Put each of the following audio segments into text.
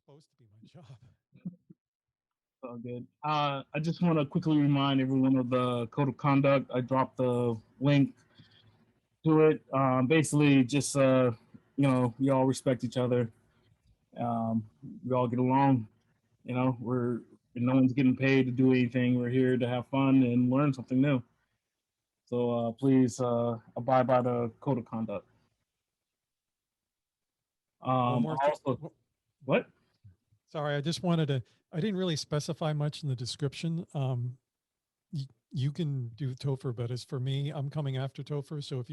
supposed to be my job. All good. I just want to quickly remind everyone of the code of conduct. I dropped the link to it. Basically, just we all respect each other. Um, we all get along. We're no one's getting paid to do anything. We're here to have fun and learn something new. So please abide by the code of conduct. One more thing. Also, what? Sorry, I just wanted to. I didn't really specify much in the description. You can do Topher, but as for me, I'm coming after Topher. So if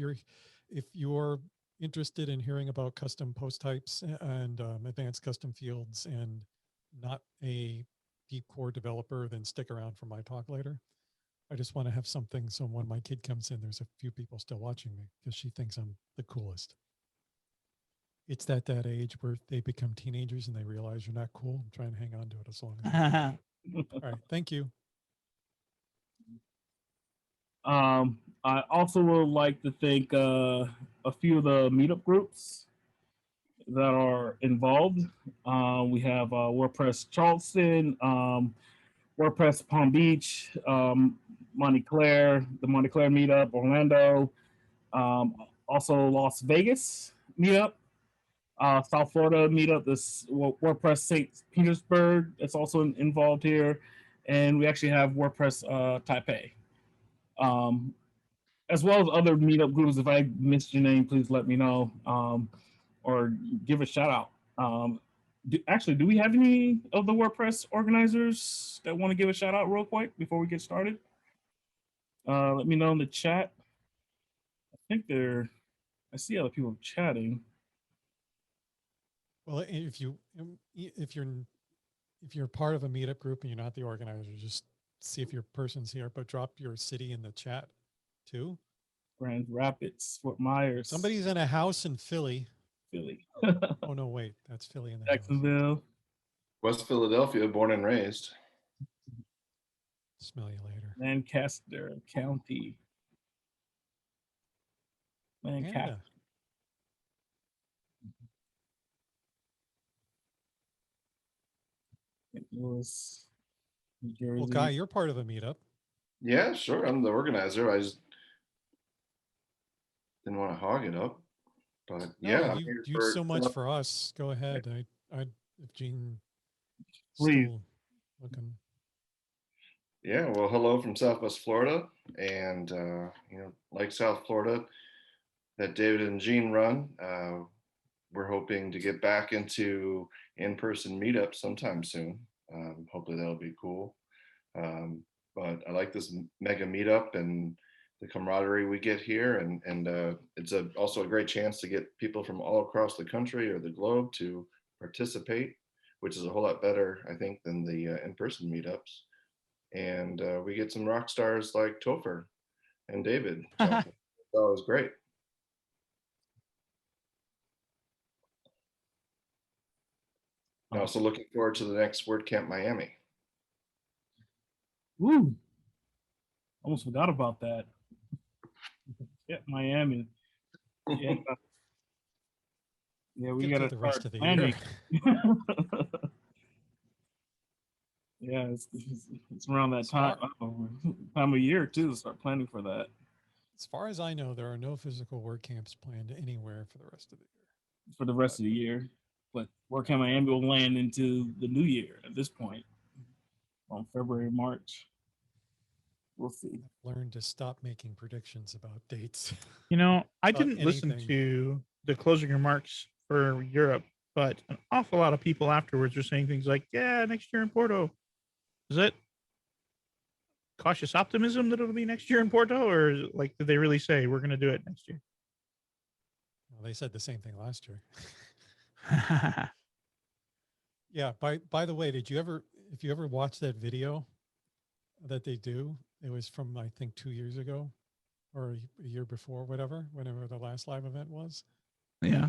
you're interested in hearing about custom post types and advanced custom fields and not a deep core developer, then stick around for my talk later. I just want to have something so when my kid comes in, there's a few people still watching me because she thinks I'm the coolest. It's that age where they become teenagers and they realize you're not cool. I'm trying to hang on to it as long as I can. All right. Thank you. I also would like to thank a few of the meetup groups that are involved. We have WordPress Charleston, WordPress Palm Beach, Montclair, the Montclair meetup, Orlando, um, also Las Vegas meetup, South Florida meetup, this WordPress St. Petersburg that's also involved here, and we actually have WordPress Taipei. Um, as well as other meetup groups. If I missed your name, please let me know or give a shout out. Do we have any of the WordPress organizers that want to give a shout out real quick before we get started? Let me know in the chat. I think I see other people chatting. Well, if you're part of a meetup group and you're not the organizer, just see if your person's here, but drop your city in the chat too. Grand Rapids, Fort Myers. Somebody's in a house in Philly. Philly. Oh no, wait, that's Philly in the Jacksonville. house. West Philadelphia, born and raised. Smell you later. Lancaster County. Canada. St. Louis, New Jersey. Well, Guy, you're part of a meetup. Yeah, sure. I'm the organizer. I just didn't want to hog it up. But yeah, you do so much for us. Go ahead. If Gene still looking. Yeah, well, hello from Southwest Florida, and like South Florida, that David and Gene run. We're hoping to get back into in-person meetups sometime soon. Hopefully that'll be cool. But I like this mega meetup and the camaraderie we get here, and it's also a great chance to get people from all across the country or the globe to participate, which is a whole lot better, I think, than the in-person meetups. And we get some rock stars like Topher and David. So that was great. I'm also looking forward to the next WordCamp Miami. Woo! Almost forgot about that. Yeah, Miami. Yeah, we got to the rest of the planning. year. Yeah, it's around that time of year too to start planning for that. As far as I know, there are no physical WordCamps planned anywhere for the rest of the year. For the rest of the year, but WordCamp Miami will land into the new year at this point, on February, March. We'll see. I've learned to stop making predictions about dates. I didn't listen to the closing remarks for Europe, but an awful lot of people afterwards were saying things like, yeah, next year in Porto. Is it cautious optimism that it'll be next year in Porto, or did they really say we're going to do it next year? Well, they said the same thing last year. Yeah. By the way, if you ever watched that video that they do, it was from, I think, 2 years ago or a year before, whenever the last live event was. Yeah.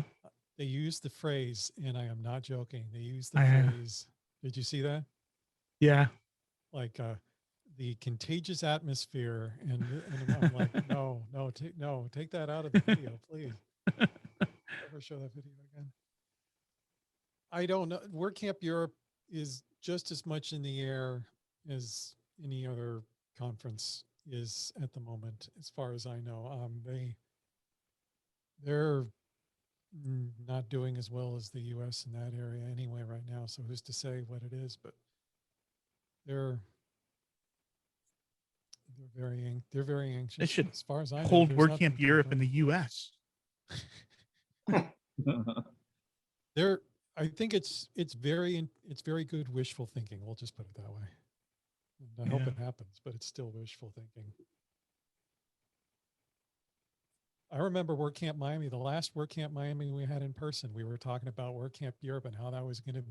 They used the phrase, and I am not joking. They used the phrase. Did you see that? Yeah. Like the contagious atmosphere, and I'm like, no, take that out of the video, please. Never show that video again. I don't know. WordCamp Europe is just as much in the air as any other conference is at the moment, as far as I know. They're not doing as well as the U.S. in that area anyway right now. So who's to say what it is? But they're very anxious. They should as far as I know, hold there's WordCamp nothing Europe in confirmed. the U.S. I think it's very good wishful thinking. We'll just put it that way. And I hope it happens, but it's still wishful thinking. I remember WordCamp Miami, the last WordCamp Miami we had in person. We were talking about WordCamp Europe and how that was going to,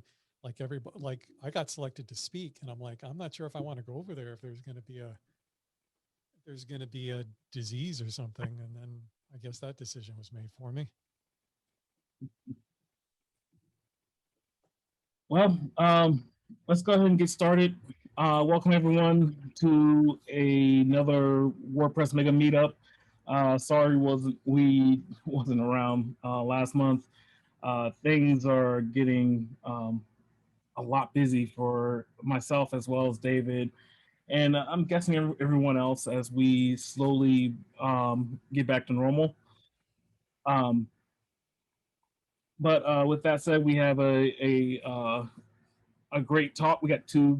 like everybody, like I got selected to speak, and I'm like, I'm not sure if I want to go over there if there's going to be a disease or something. And then I guess that decision was made for me. Well, let's go ahead and get started. Welcome everyone to another WordPress Mega Meetup. Sorry we wasn't around last month. Things are getting a lot busy for myself as well as David, and I'm guessing everyone else as we slowly get back to normal. But with that said, we have a great talk. We got two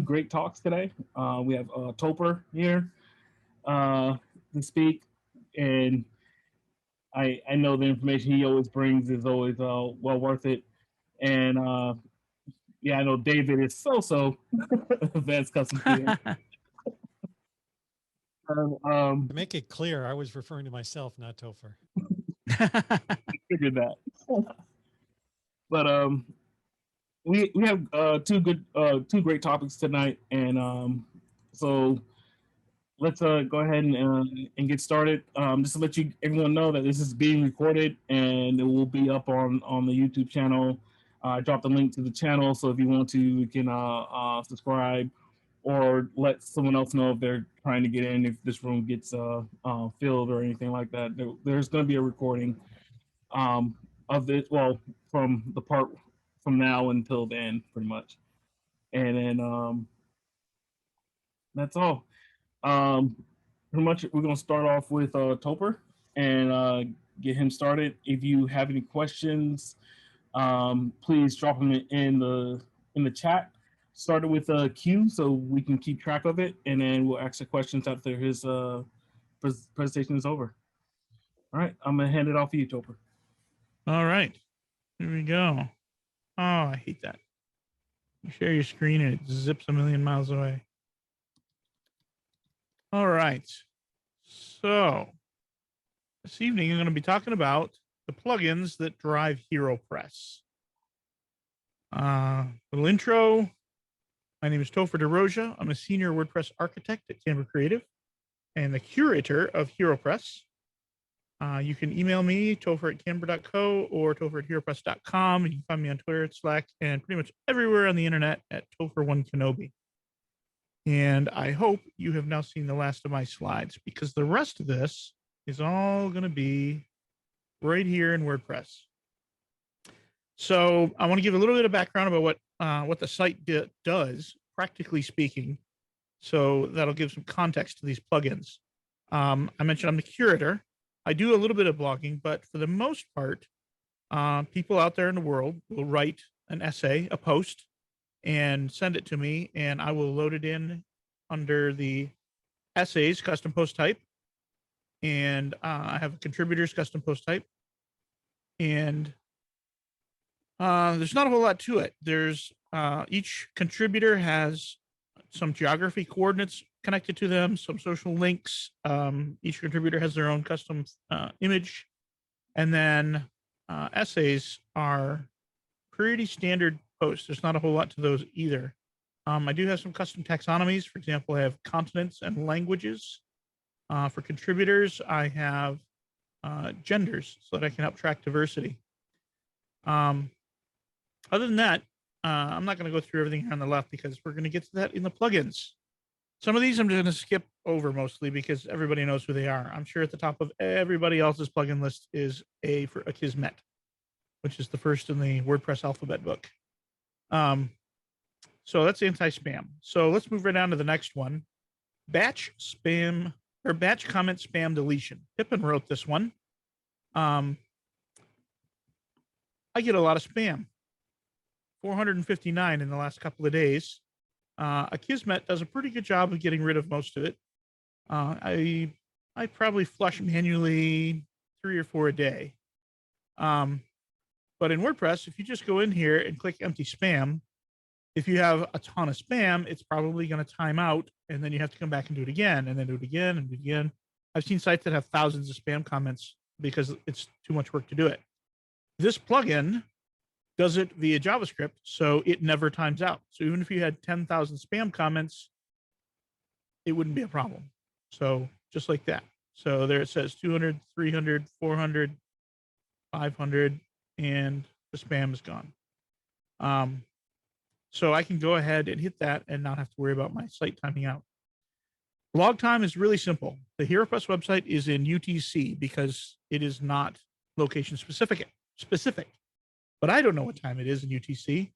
great talks today. We have Topher here to speak, and I know the information he always brings is always well worth it. And yeah, I know David is so advanced custom field. To make it clear, I was referring to myself, not Topher. Figured that. But we have two great topics tonight, and so let's go ahead and get started. Just to let everyone know that this is being recorded and it will be up on the YouTube channel. I dropped a link to the channel, so if you want to, you can subscribe or let someone else know if they're trying to get in, if this room gets filled or anything like that. There's going to be a recording of this, well, from the part from now until then, pretty much. And then that's all. Pretty much we're going to start off with Topher and get him started. If you have any questions, please drop them in the chat. Started with a Q so we can keep track of it, and then we'll ask the questions after his presentation is over. All right, I'm gonna hand it off to you, Topher. All right, here we go. Oh, I hate that. You share your screen and it zips a million miles away. All right, so this evening I'm going to be talking about the plugins that drive HeroPress. Little intro. My name is Topher DeRoja. I'm a senior WordPress architect at Canva Creative and the curator of HeroPress. You can email me, topher@canva.co or topher@heropress.com. You can find me on Twitter, Slack, and pretty much everywhere on the internet at Topher1Kenobi. And I hope you have now seen the last of my slides, because the rest of this is all going to be right here in WordPress. So I want to give a little bit of background about what the site does, practically speaking. So that'll give some context to these plugins. I mentioned I'm the curator. I do a little bit of blogging, but for the most part, people out there in the world will write an essay, a post, and send it to me, and I will load it in under the essays custom post type. And I have a contributors custom post type. And there's not a whole lot to it. There's each contributor has some geography coordinates connected to them, some social links. Each contributor has their own custom image. And then essays are pretty standard posts. There's not a whole lot to those either. I do have some custom taxonomies. For example, I have continents and languages. For contributors, I have genders so that I can help track diversity. Other than that, I'm not going to go through everything here on the left because we're going to get to that in the plugins. Some of these I'm going to skip over mostly because everybody knows who they are. I'm sure at the top of everybody else's plugin list is a for Akismet. which is the first in the WordPress alphabet book. So that's anti-spam. So let's move right on to the next one. Batch spam or batch comment spam deletion. Pippin wrote this one. I get a lot of spam. 459 in the last couple of days. Akismet does a pretty good job of getting rid of most of it. I probably flush manually 3 or 4 a day. But in WordPress, if you just go in here and click empty spam, if you have a ton of spam, it's probably going to time out, and then you have to come back and do it again, and then do it again, and do it again. I've seen sites that have thousands of spam comments because it's too much work to do it. This plugin does it via JavaScript, so it never times out. So even if you had 10,000 spam comments, it wouldn't be a problem. So just like that. So there it says 200, 300, 400, 500, and the spam is gone. So I can go ahead and hit that and not have to worry about my site timing out. Log time is really simple. The HeroPress website is in UTC because it is not location specific. But I don't know what time it is in UTC.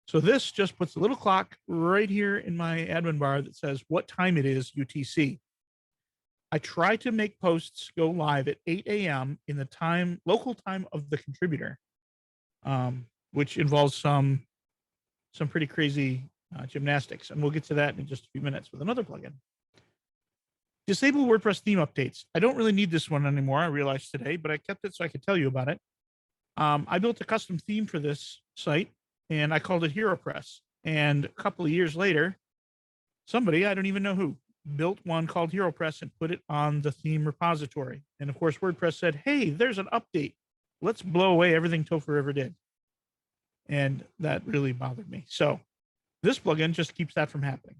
So this just puts a little clock right here in my admin bar that says what time it is UTC. I try to make posts go live at 8 a.m. in the local time of the contributor, which involves some pretty crazy gymnastics. And we'll get to that in just a few minutes with another plugin. Disable WordPress theme updates. I don't really need this one anymore, I realized today, but I kept it so I could tell you about it. I built a custom theme for this site, and I called it HeroPress. And a couple of years later, somebody, I don't even know who, built one called HeroPress and put it on the theme repository. And of course, WordPress said, hey, there's an update. Let's blow away everything Topher ever did. And that really bothered me. So this plugin just keeps that from happening.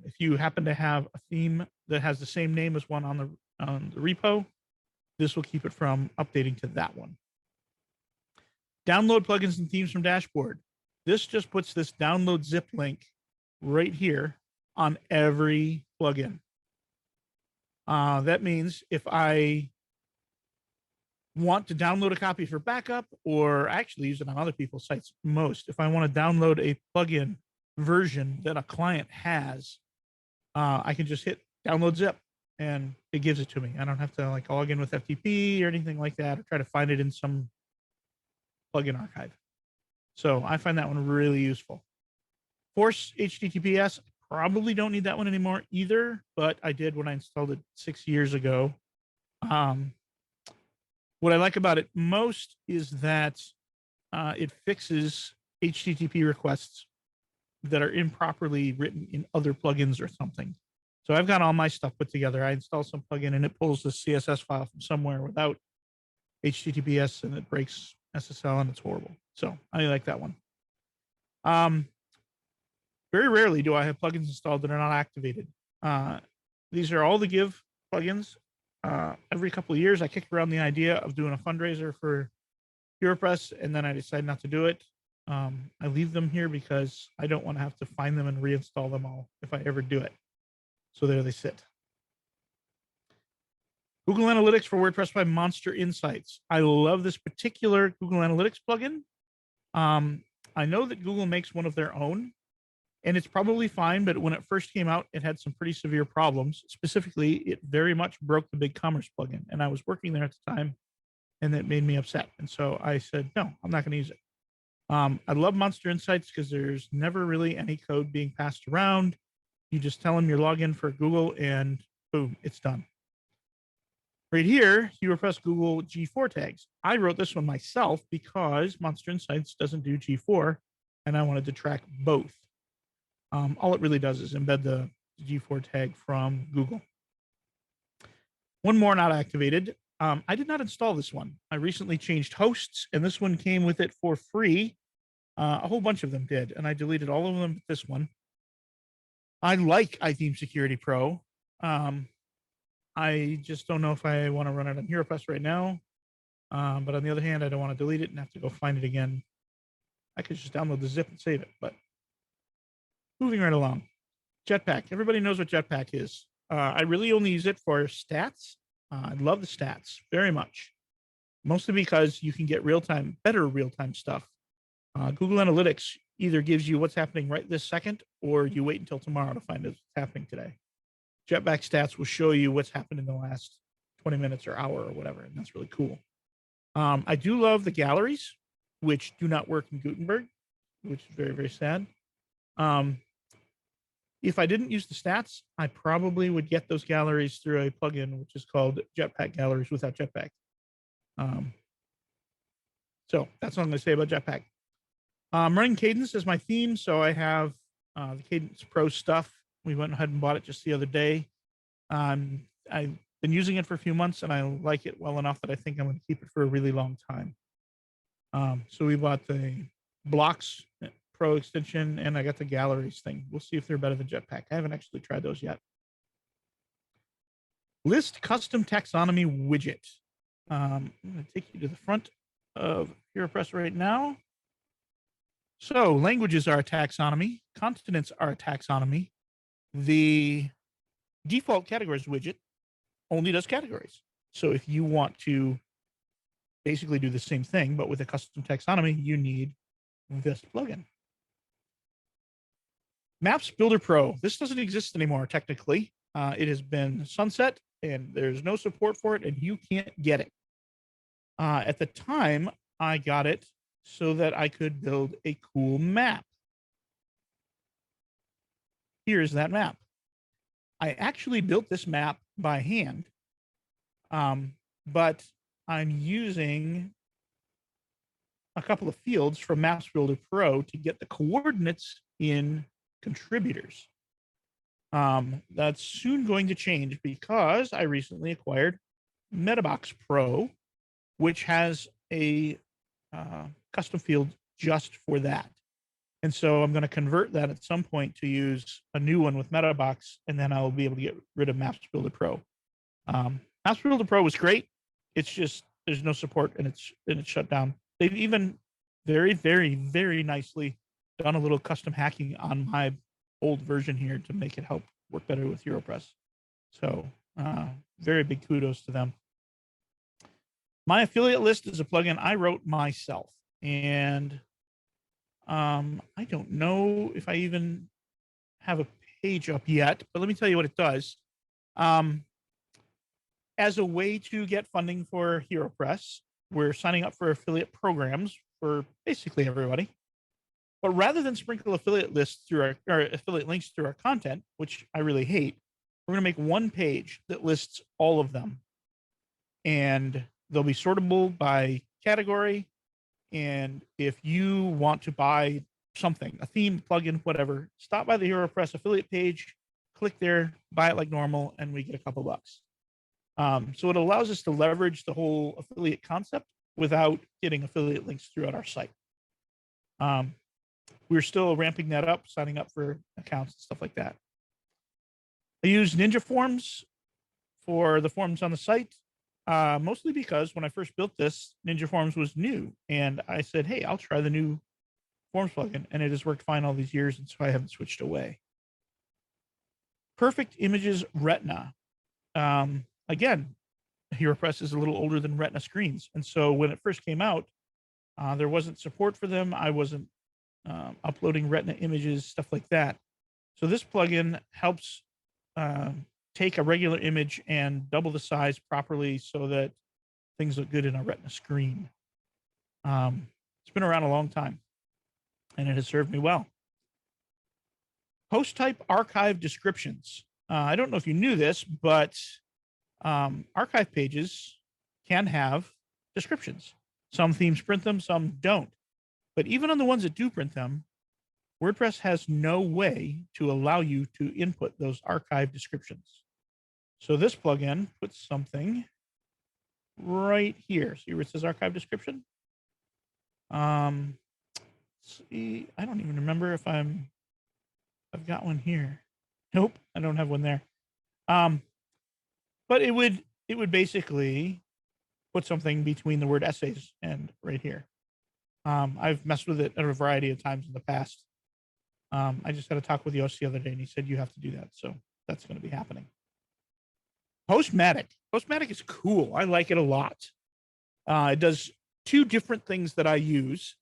If you happen to have a theme that has the same name as one on the repo, this will keep it from updating to that one. Download plugins and themes from dashboard. This just puts this download zip link right here on every plugin. That means if I want to download a copy for backup, or actually use it on other people's sites most, if I want to download a plugin version that a client has, I can just hit download zip and it gives it to me. I don't have to like log in with FTP or anything like that, or try to find it in some plugin archive. So I find that one really useful. Force HTTPS, probably don't need that one anymore either, but I did when I installed it 6 years ago. What I like about it most is that it fixes HTTP requests that are improperly written in other plugins or something. So I've got all my stuff put together. I install some plugin and it pulls the CSS file from somewhere without HTTPS, and it breaks SSL, and it's horrible. So I like that one. Very rarely do I have plugins installed that are not activated. These are all the Give plugins. Every couple of years, I kick around the idea of doing a fundraiser for HeroPress, and then I decide not to do it. I leave them here because I don't want to have to find them and reinstall them all if I ever do it. So there they sit. Google Analytics for WordPress by Monster Insights. I love this particular Google Analytics plugin. I know that Google makes one of their own, and it's probably fine, but when it first came out, it had some pretty severe problems. Specifically, it very much broke the BigCommerce plugin, and I was working there at the time, and that made me upset. And so I said, no, I'm not going to use it. I love Monster Insights because there's never really any code being passed around. You just tell them your login for Google, and boom, it's done. Right here, HeroPress Google G4 tags. I wrote this one myself because Monster Insights doesn't do G4, and I wanted to track both. All it really does is embed the G4 tag from Google. One more not activated. I did not install this one. I recently changed hosts, and this one came with it for free. A whole bunch of them did, and I deleted all of them but this one. I like iTheme Security Pro. I just don't know if I want to run it on HeroPress right now. But on the other hand, I don't want to delete it and have to go find it again. I could just download the zip and save it, but moving right along. Jetpack. Everybody knows what Jetpack is. I really only use it for stats. I love the stats very much. mostly because you can get better real-time stuff. Google Analytics either gives you what's happening right this second, or you wait until tomorrow to find out what's happening today. Jetpack Stats will show you what's happened in the last 20 minutes or hour or whatever, and that's really cool. I do love the galleries, which do not work in Gutenberg, which is very, very sad. If I didn't use the stats, I probably would get those galleries through a plugin, which is called Jetpack Galleries without Jetpack. So that's what I'm going to say about Jetpack. I'm running Cadence as my theme, so I have the Cadence Pro stuff. We went ahead and bought it just the other day. I've been using it for a few months, and I like it well enough that I think I'm going to keep it for a really long time. So we bought the Blocks Pro extension, and I got the Galleries thing. We'll see if they're better than Jetpack. I haven't actually tried those yet. List Custom Taxonomy Widget. I'm going to take you to the front of HeroPress right now. So languages are a taxonomy. Continents are a taxonomy. The default categories widget only does categories. So if you want to basically do the same thing, but with a custom taxonomy, you need this plugin. Maps Builder Pro. This doesn't exist anymore, technically. It has been sunset, and there's no support for it, and you can't get it. At the time, I got it so that I could build a cool map. Here's that map. I actually built this map by hand, but I'm using a couple of fields from Maps Builder Pro to get the coordinates in contributors. That's soon going to change because I recently acquired MetaBox Pro, which has a custom field just for that. And so I'm going to convert that at some point to use a new one with MetaBox, and then I'll be able to get rid of Maps Builder Pro. Maps Builder Pro was great. It's just there's no support, and it's shut down. They've even very, very, very nicely done a little custom hacking on my old version here to make it help work better with HeroPress. So very big kudos to them. My affiliate list is a plugin I wrote myself, and I don't know if I even have a page up yet, but let me tell you what it does. As a way to get funding for HeroPress, we're signing up for affiliate programs for basically everybody. But rather than sprinkle affiliate lists through our affiliate links through our content, which I really hate, we're going to make one page that lists all of them, and they'll be sortable by category. And if you want to buy something, a theme, plugin, whatever, stop by the HeroPress affiliate page, click there, buy it like normal, and we get a couple bucks. So it allows us to leverage the whole affiliate concept without getting affiliate links throughout our site. We're still ramping that up, signing up for accounts and stuff like that. I use Ninja Forms for the forms on the site, mostly because when I first built this, Ninja Forms was new. And I said, hey, I'll try the new Forms plugin. And it has worked fine all these years, and so I haven't switched away. Perfect Images Retina. Again, HeroPress is a little older than Retina screens. And so when it first came out, there wasn't support for them. I wasn't uploading Retina images, stuff like that. So this plugin helps take a regular image and double the size properly so that things look good in a Retina screen. It's been around a long time, and it has served me well. Post type archive descriptions. I don't know if you knew this, but archive pages can have descriptions. Some themes print them, some don't. But even on the ones that do print them, WordPress has no way to allow you to input those archive descriptions. So this plugin puts something right here. See where it says archive description? See, I don't even remember if I've got one here. Nope, I don't have one there. But it would basically put something between the word essays and right here. I've messed with it a variety of times in the past. I just had a talk with Yosh the other day, and he said you have to do that. So that's going to be happening. Postmatic. Postmatic is cool. I like it a lot. It does two different things that I use.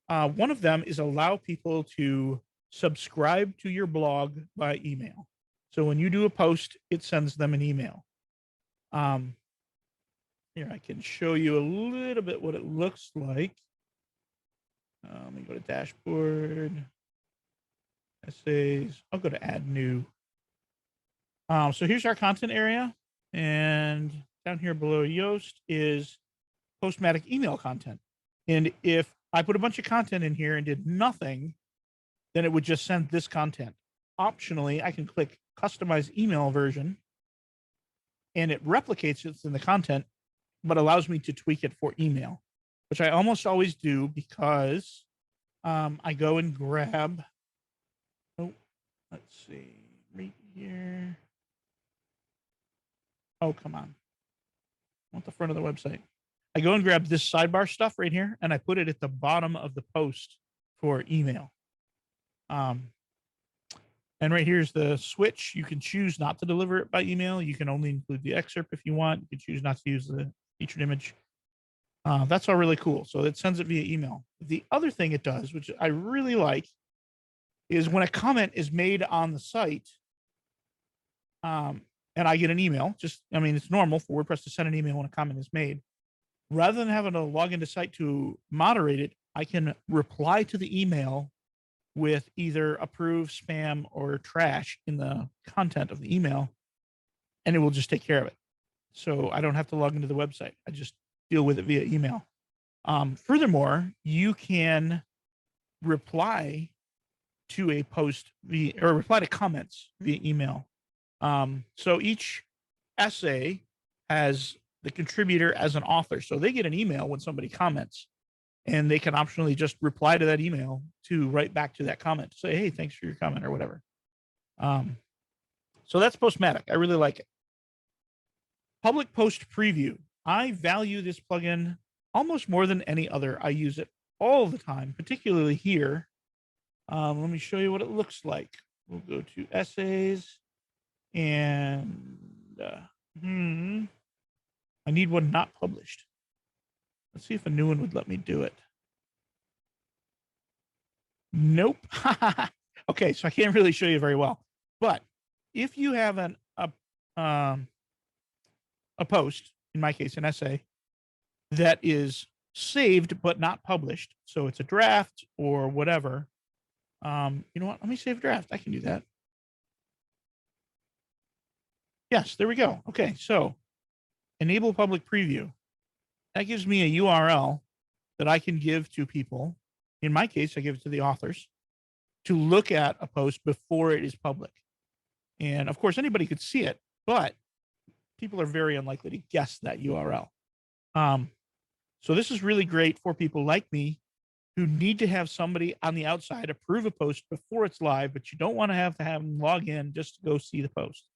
One of them is allow people to subscribe to your blog by email. So when you do a post, it sends them an email. Here, I can show you a little bit what it looks like. Let me go to dashboard, essays. I'll go to add new. So here's our content area. And down here below Yoast is Postmatic email content. And if I put a bunch of content in here and did nothing, then it would just send this content. Optionally, I can click customize email version and it replicates it in the content, but allows me to tweak it for email, which I almost always do because I go and grab, let's see, right here. Oh, come on. I want the front of the website. I go and grab this sidebar stuff right here, and I put it at the bottom of the post for email. And right here's the switch. You can choose not to deliver it by email. You can only include the excerpt if you want. You can choose not to use the featured image. That's all really cool. So it sends it via email. The other thing it does, which I really like, is when a comment is made on the site, and I get an email, it's normal for WordPress to send an email when a comment is made. Rather than having to log into site to moderate it, I can reply to the email with either approve, spam, or trash in the content of the email, and it will just take care of it. So I don't have to log into the website. I just deal with it via email. Furthermore, you can reply to a post or reply to comments via email. So each essay has the contributor as an author. So they get an email when somebody comments, and they can optionally just reply to that email to write back to that comment, say, hey, thanks for your comment or whatever. So that's Postmatic. I really like it. Public post preview. I value this plugin almost more than any other. I use it all the time, particularly here. Let me show you what it looks like. We'll go to essays and I need one not published. Let's see if a new one would let me do it. Nope. Okay, so I can't really show you very well. But if you have a post, in my case, an essay, that is saved but not published, so it's a draft or whatever. You know what? Let me save a draft. I can do that. Yes, there we go. Okay, so enable public preview. That gives me a URL that I can give to people. In my case, I give it to the authors to look at a post before it is public. And of course, anybody could see it, but people are very unlikely to guess that URL. So this is really great for people like me who need to have somebody on the outside approve a post before it's live, but you don't want to have them log in just to go see the post.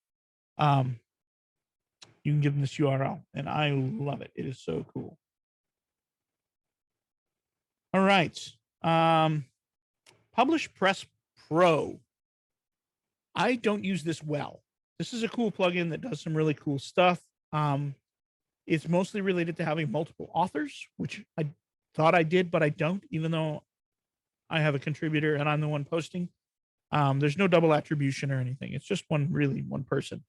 You can give them this URL, and I love it. It is so cool. All right. Publish Press Pro. I don't use this well. This is a cool plugin that does some really cool stuff. It's mostly related to having multiple authors, which I thought I did, but I don't, even though I have a contributor and I'm the one posting. There's no double attribution or anything. It's just one person.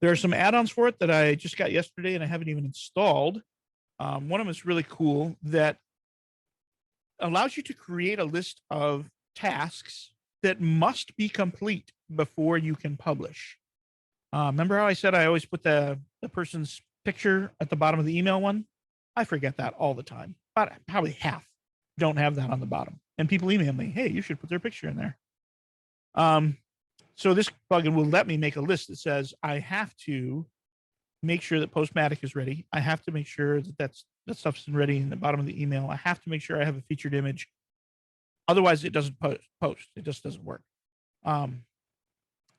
There are some add-ons for it that I just got yesterday and I haven't even installed. One of them is really cool that allows you to create a list of tasks that must be complete before you can publish. Remember how I said I always put the person's picture at the bottom of the email one? I forget that all the time. But probably half don't have that on the bottom. And people email me, hey, you should put their picture in there. So this plugin will let me make a list that says I have to make sure that Postmatic is ready. I have to make sure that that stuff's ready in the bottom of the email. I have to make sure I have a featured image. Otherwise, it doesn't post. It just doesn't work. And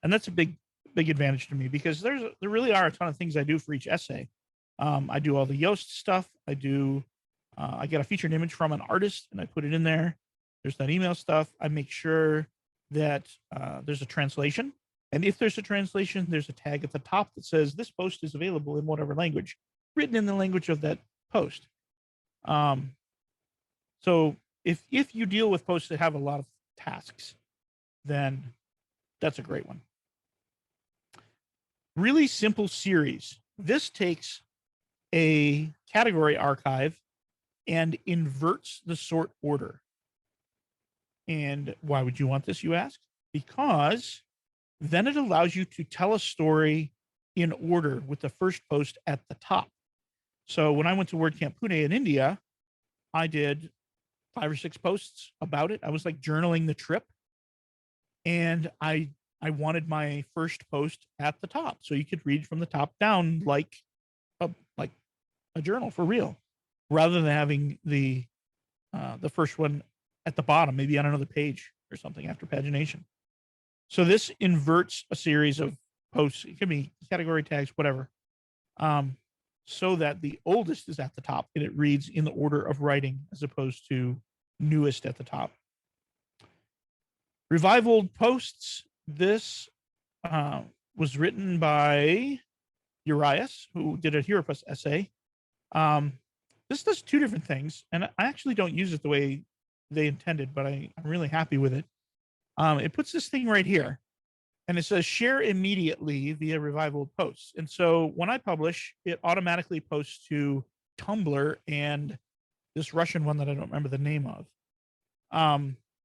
that's a big advantage to me because there really are a ton of things I do for each essay. I do all the Yoast stuff. I get a featured image from an artist and I put it in there. There's that email stuff. I make sure that there's a translation. And if there's a translation, there's a tag at the top that says this post is available in whatever language. written in the language of that post. So if you deal with posts that have a lot of tasks, then that's a great one. Really simple series. This takes a category archive and inverts the sort order. And why would you want this, you ask? Because then it allows you to tell a story in order with the first post at the top. So when I went to WordCamp Pune in India, I did 5 or 6 posts about it. I was like journaling the trip, and I wanted my first post at the top, so you could read from the top down like a journal for real, rather than having the first one at the bottom, maybe on another page or something after pagination. So this inverts a series of posts. It could be category tags, whatever, so that the oldest is at the top and it reads in the order of writing as opposed to newest at the top. Revive old posts. This was written by Urias, who did a HeroPress essay. This does 2 different things, and I actually don't use it the way they intended, but I'm really happy with it. It puts this thing right here, and it says share immediately via Revive old posts. And so when I publish, it automatically posts to Tumblr and this Russian one that I don't remember the name of.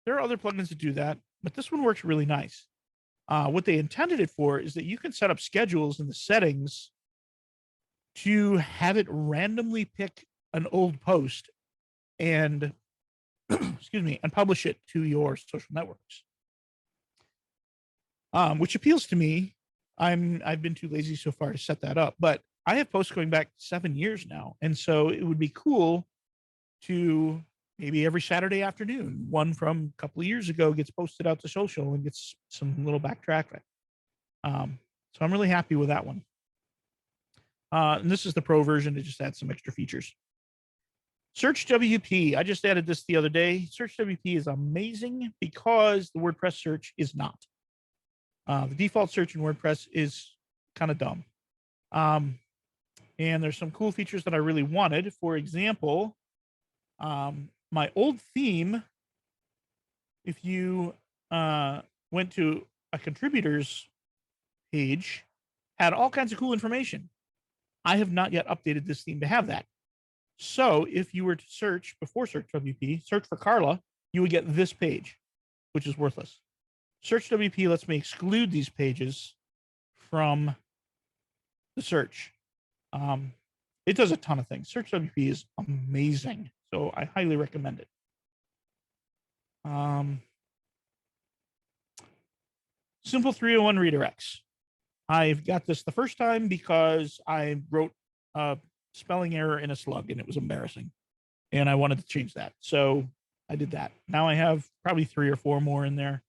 There are other plugins that do that, but this one works really nice. What they intended it for is that you can set up schedules in the settings to have it randomly pick an old post and excuse me, and publish it to your social networks. Which appeals to me. I've been too lazy so far to set that up, but I have posts going back 7 years now, and so it would be cool to maybe every Saturday afternoon, one from a couple of years ago gets posted out to social and gets some little back traffic. So I'm really happy with that one. And this is the pro version to just add some extra features. Search WP. I just added this the other day. Search WP is amazing because the WordPress search is not. The default search in WordPress is kind of dumb. And there's some cool features that I really wanted. For example, my old theme, if you went to a contributors page, had all kinds of cool information. I have not yet updated this theme to have that. So if you were to search before Search WP, search for Carla, you would get this page, which is worthless. Search WP lets me exclude these pages from the search. It does a ton of things. Search WP is amazing, so I highly recommend it. Simple 301 redirects. I've got this the first time because I wrote a spelling error in a slug and it was embarrassing, and I wanted to change that, so I did that. Now I have probably 3 or 4 more in there.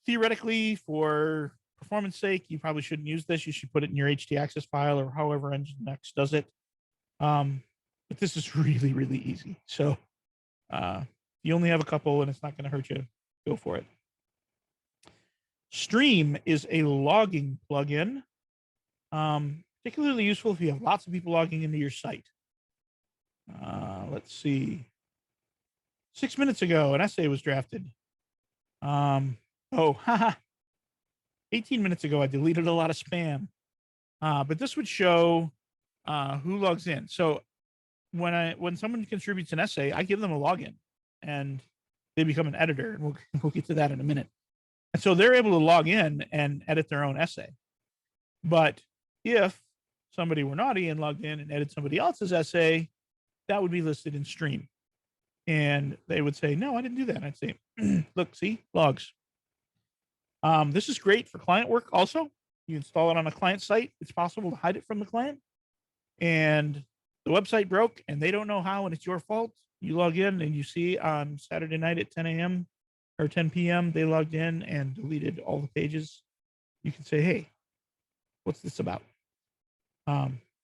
Theoretically, for performance sake, you probably shouldn't use this. You should put it in your htaccess file or however Nginx does it. But this is really, really easy. So you only have a couple and it's not going to hurt you, go for it. Stream is a logging plugin, particularly useful if you have lots of people logging into your site. Let's see. 6 minutes ago, an essay was drafted. 18 minutes ago, I deleted a lot of spam. But this would show who logs in. So when someone contributes an essay, I give them a login and they become an editor, and we'll get to that in a minute. And so they're able to log in and edit their own essay. But if somebody were naughty and logged in and edited somebody else's essay, that would be listed in Stream. And they would say, no, I didn't do that. And I'd say, look, see, logs. This is great for client work also. You install it on a client site. It's possible to hide it from the client. And the website broke and they don't know how, and it's your fault. You log in and you see on Saturday night at 10 a.m. or 10 p.m. they logged in and deleted all the pages. You can say, hey, what's this about?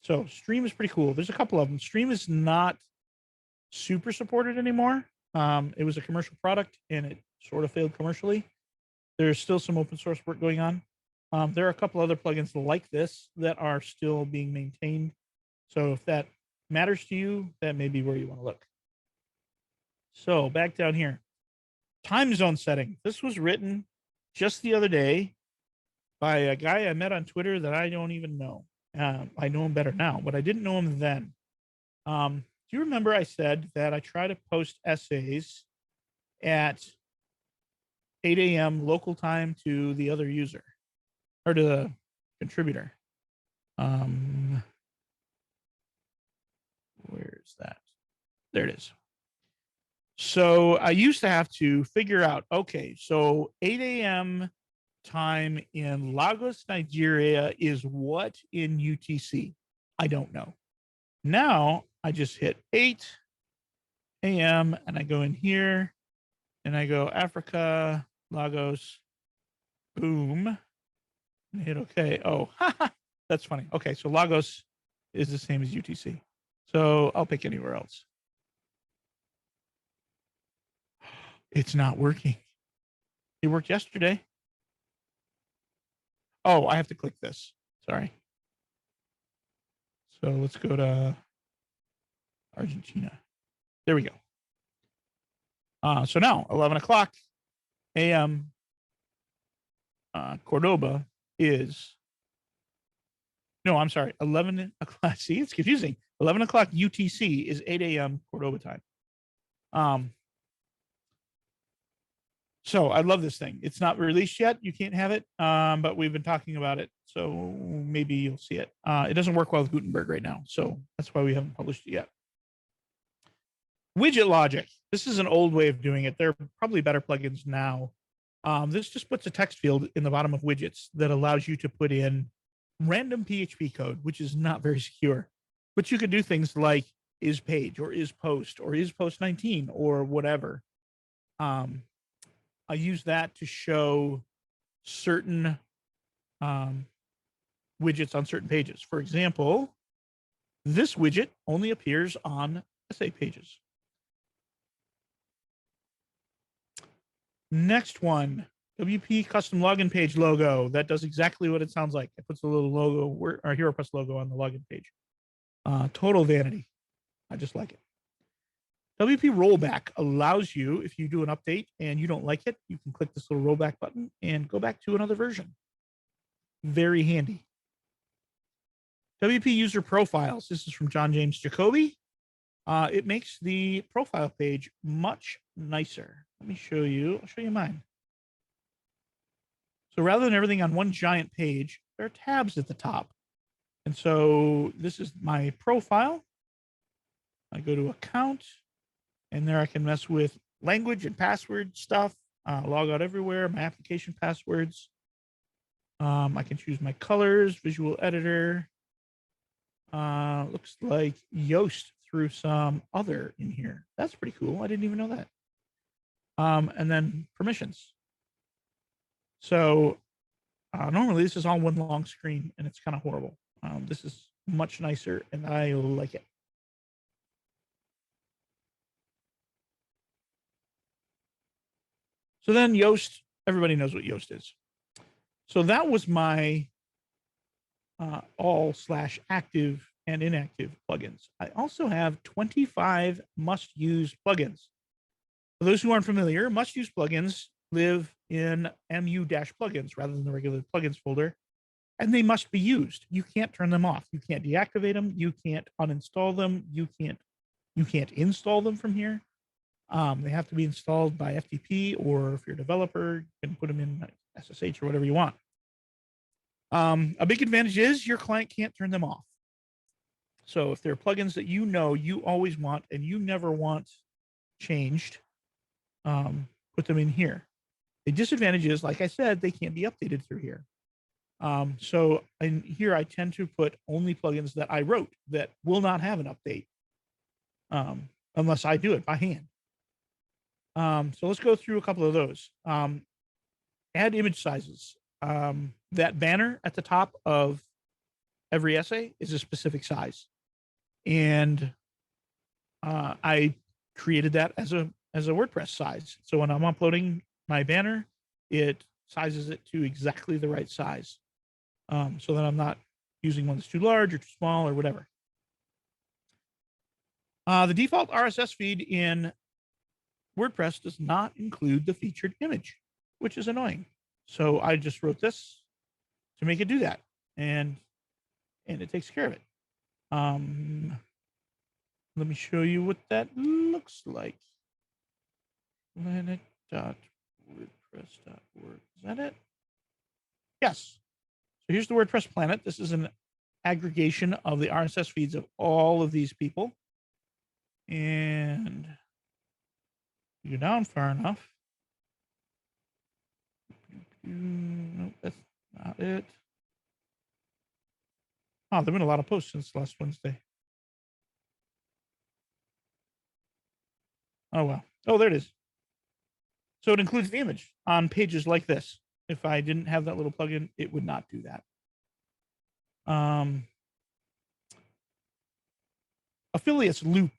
So Stream is pretty cool. There's a couple of them. Stream is not super supported anymore. It was a commercial product and it sort of failed commercially. There's still some open source work going on. There are a couple other plugins like this that are still being maintained. So if that matters to you, that may be where you want to look. So back down here, time zone setting. This was written just the other day by a guy I met on Twitter that I don't even know. I know him better now, but I didn't know him then. Do you remember I said that I try to post essays at 8 a.m. local time to the other user or to the contributor? Where's that? There it is. So I used to have to figure out, okay, so 8 a.m. time in Lagos, Nigeria is what in UTC? I don't know. Now I just hit 8 a.m. and I go in here and I go Africa, Lagos, boom, and hit OK. Oh, that's funny. Okay, so Lagos is the same as UTC. So I'll pick anywhere else. It's not working. It worked yesterday. Oh, I have to click this. Sorry. So let's go to Argentina. There we go. So now 11 o'clock a.m. Cordoba is, no, I'm sorry, 11 o'clock. See, it's confusing. 11 o'clock UTC is 8 a.m. Cordoba time. So I love this thing. It's not released yet. You can't have it, but we've been talking about it. So maybe you'll see it. It doesn't work well with Gutenberg right now. So that's why we haven't published it yet. Widget logic. This is an old way of doing it. There are probably better plugins now. This just puts a text field in the bottom of widgets that allows you to put in random PHP code, which is not very secure. But you could do things like is page or is post 19 or whatever. I use that to show certain widgets on certain pages. For example, this widget only appears on essay pages. Next one, WP custom login page logo. That does exactly what it sounds like. It puts a little logo or HeroPress logo on the login page. Total vanity. I just like it. WP rollback allows you, if you do an update and you don't like it, you can click this little rollback button and go back to another version. Very handy. WP user profiles. This is from John James Jacoby. It makes the profile page much nicer. Let me show you. I'll show you mine. So rather than everything on one giant page, there are tabs at the top. And so this is my profile. I go to account, and there I can mess with language and password stuff, log out everywhere, my application passwords. I can choose my colors, visual editor. Looks like Yoast threw some other in here. That's pretty cool. I didn't even know that. And then permissions. So normally this is on one long screen and it's kind of horrible. This is much nicer and I like it. So then Yoast, everybody knows what Yoast is. So that was my all/active and inactive plugins. I also have 25 must-use plugins. For those who aren't familiar, must-use plugins live in mu-plugins rather than the regular plugins folder, and they must be used. You can't turn them off. You can't deactivate them. You can't uninstall them. You can't install them from here. They have to be installed by FTP, or if you're a developer, you can put them in SSH or whatever you want. A big advantage is your client can't turn them off. So if there are plugins that you know you always want and you never want changed, put them in here. The disadvantage is, like I said, they can't be updated through here. So in here, I tend to put only plugins that I wrote that will not have an update unless I do it by hand. So let's go through a couple of those. Add image sizes. That banner at the top of every essay is a specific size. And I created that as a WordPress size. So when I'm uploading my banner, it sizes it to exactly the right size. so that I'm not using one that's too large or too small or whatever. The default RSS feed in WordPress does not include the featured image, which is annoying. So I just wrote this to make it do that, and it takes care of it. Let me show you what that looks like. Planet.wordpress.org. Is that it? Yes. So here's the WordPress planet. This is an aggregation of the RSS feeds of all of these people. And you go down far enough. Nope, that's not it. Oh, there have been a lot of posts since last Wednesday. Oh, well. Oh, there it is. So it includes the image on pages like this. If I didn't have that little plugin, it would not do that. Affiliates loop.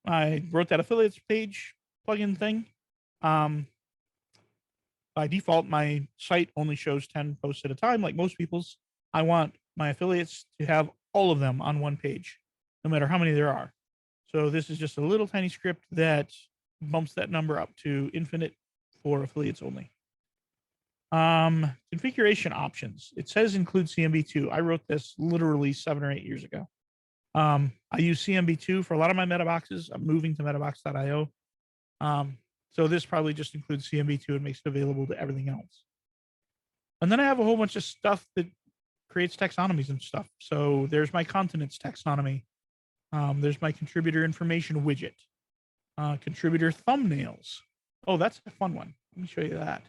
I wrote that affiliates page plugin thing. By default, my site only shows 10 posts at a time, like most people's. I want my affiliates to have all of them on one page, no matter how many there are. So this is just a little tiny script that bumps that number up to infinite for affiliates only. Configuration options. It says include CMB2. I wrote this literally 7 or 8 years ago. I use CMB2 for a lot of my meta boxes. I'm moving to metabox.io. So this probably just includes CMB2 and makes it available to everything else. And then I have a whole bunch of stuff that creates taxonomies and stuff. So there's my continents taxonomy. There's my contributor information widget. Contributor thumbnails. Oh, that's a fun one. Let me show you that.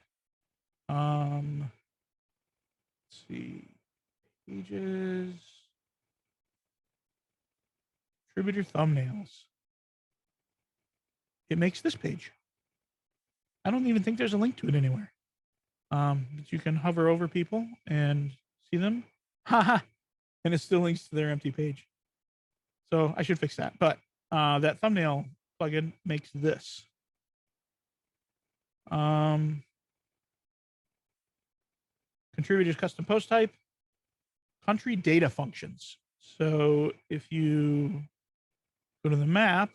Let's see. Pages. Contributor thumbnails. It makes this page. I don't even think there's a link to it anywhere. But you can hover over people and see them. Haha. And it still links to their empty page. So I should fix that. But that thumbnail plugin makes this. Contributors custom post type. Country data functions. So if you go to the map,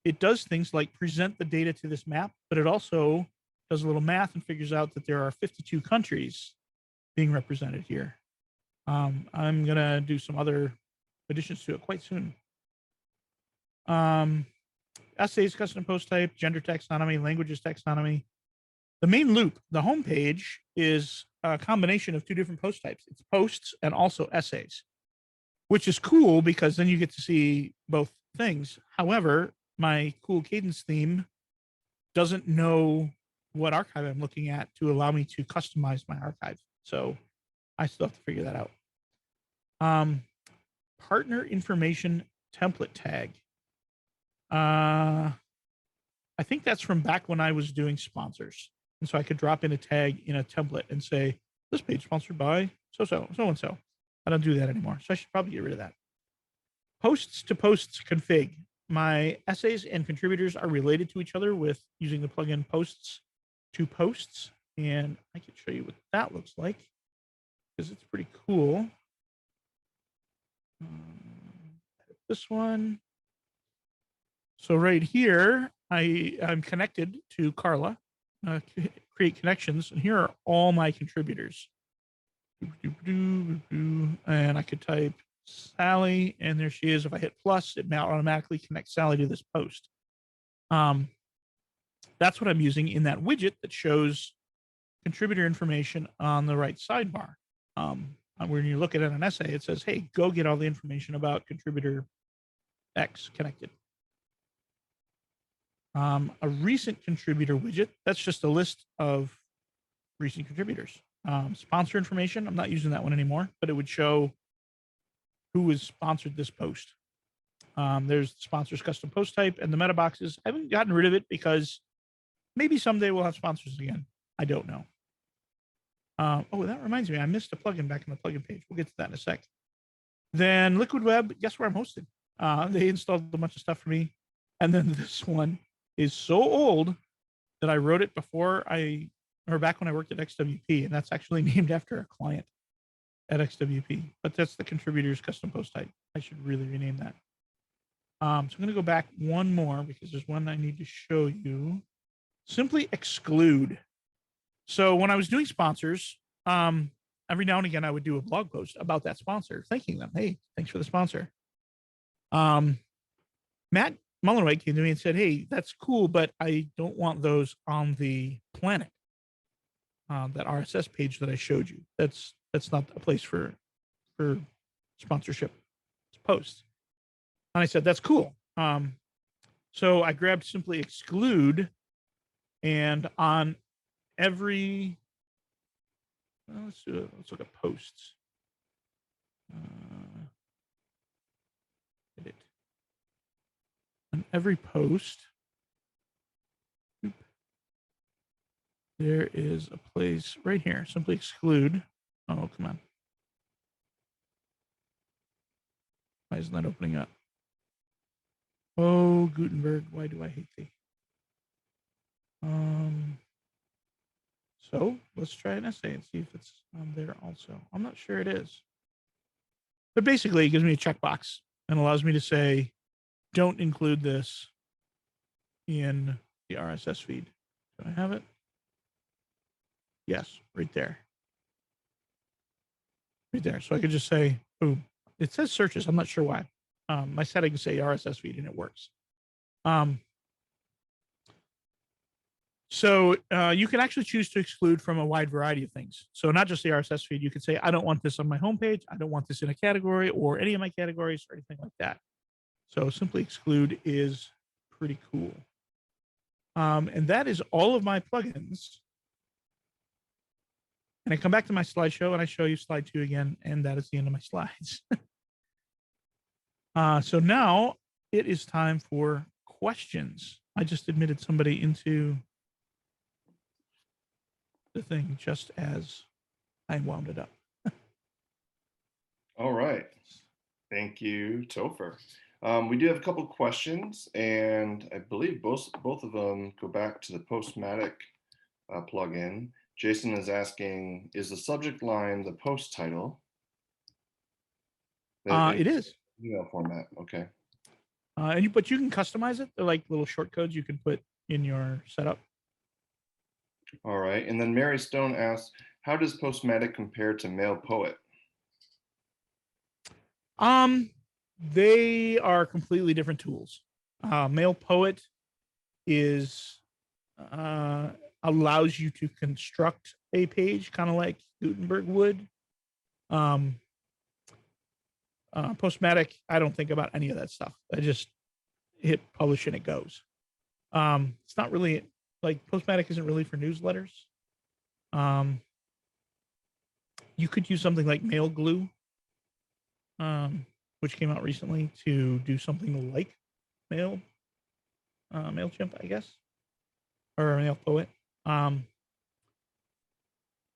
it does things like present the data to this map, but it also does a little math and figures out that there are 52 countries being represented here. I'm going to do some other additions to it quite soon. Essays, custom post type, gender taxonomy, languages taxonomy. The main loop, the home page, is a combination of 2 different post types. It's posts and also essays, which is cool because then you get to see both things. However, my cool cadence theme doesn't know what archive I'm looking at to allow me to customize my archive. So I still have to figure that out. Partner information template tag. I think that's from back when I was doing sponsors. And so I could drop in a tag in a template and say, this page sponsored by so-and-so. I don't do that anymore. So I should probably get rid of that. Posts to posts config. My essays and contributors are related to each other with using the plugin posts to posts. And I can show you what that looks like because it's pretty cool. This one. So right here, I'm connected to Carla, create connections, and here are all my contributors. And I could type Sally, and there she is. If I hit plus, it now automatically connects Sally to this post. That's what I'm using in that widget that shows contributor information on the right sidebar. When you look at an essay, it says, hey, go get all the information about contributor X connected. A recent contributor widget, that's just a list of recent contributors. Sponsor information, I'm not using that one anymore, but it would show who has sponsored this post. There's sponsors custom post type and the meta boxes. I haven't gotten rid of it because maybe someday we'll have sponsors again. I don't know. Oh, that reminds me, I missed a plugin back in the plugin page. We'll get to that in a sec. Then Liquid Web, guess where I'm hosted? They installed a bunch of stuff for me. And then this one is so old that I wrote it back when I worked at XWP, and that's actually named after a client. at XWP, but that's the contributors custom post type. I should really rename that. So I'm going to go back one more because there's one I need to show you. Simply exclude. So when I was doing sponsors, every now and again I would do a blog post about that sponsor, thanking them. Hey, thanks for the sponsor. Matt Mullenweg came to me and said, hey, that's cool, but I don't want those on the planet. That RSS page that I showed you. That's not a place for sponsorship posts. And I said, that's cool. So I grabbed simply exclude, and on every, let's look at posts. Edit. On every post, there is a place right here. Simply exclude. Oh, come on. Why isn't that opening up? Oh, Gutenberg, why do I hate thee? So let's try an essay and see if it's on there also. I'm not sure it is. But basically, it gives me a checkbox and allows me to say, don't include this in the RSS feed. Do I have it? Yes, right there. Right there. So I could just say, boom. It says searches. I'm not sure why. My settings say RSS feed and it works. So you can actually choose to exclude from a wide variety of things. So not just the RSS feed. You could say, I don't want this on my homepage. I don't want this in a category or any of my categories or anything like that. So simply exclude is pretty cool. And that is all of my plugins. And I come back to my slideshow and I show you slide 2 again. And that is the end of my slides. So now it is time for questions. I just admitted somebody into the thing just as I wound it up. All right. Thank you, Topher. We do have a couple questions, and I believe both of them go back to the Postmatic plugin. Jason is asking, is the subject line the post title? It is. Email format, okay. But you can customize it. They're like little short codes you can put in your setup. All right, and then Mary Stone asks, how does Postmatic compare to Mail Poet? They are completely different tools. Mail Poet is allows you to construct a page kind of like Gutenberg would. Postmatic, I don't think about any of that stuff. I just hit publish and it goes. It's not really like Postmatic isn't really for newsletters. You could use something like Mail Glue, which came out recently to do something like MailChimp, I guess, or Mail Poet. But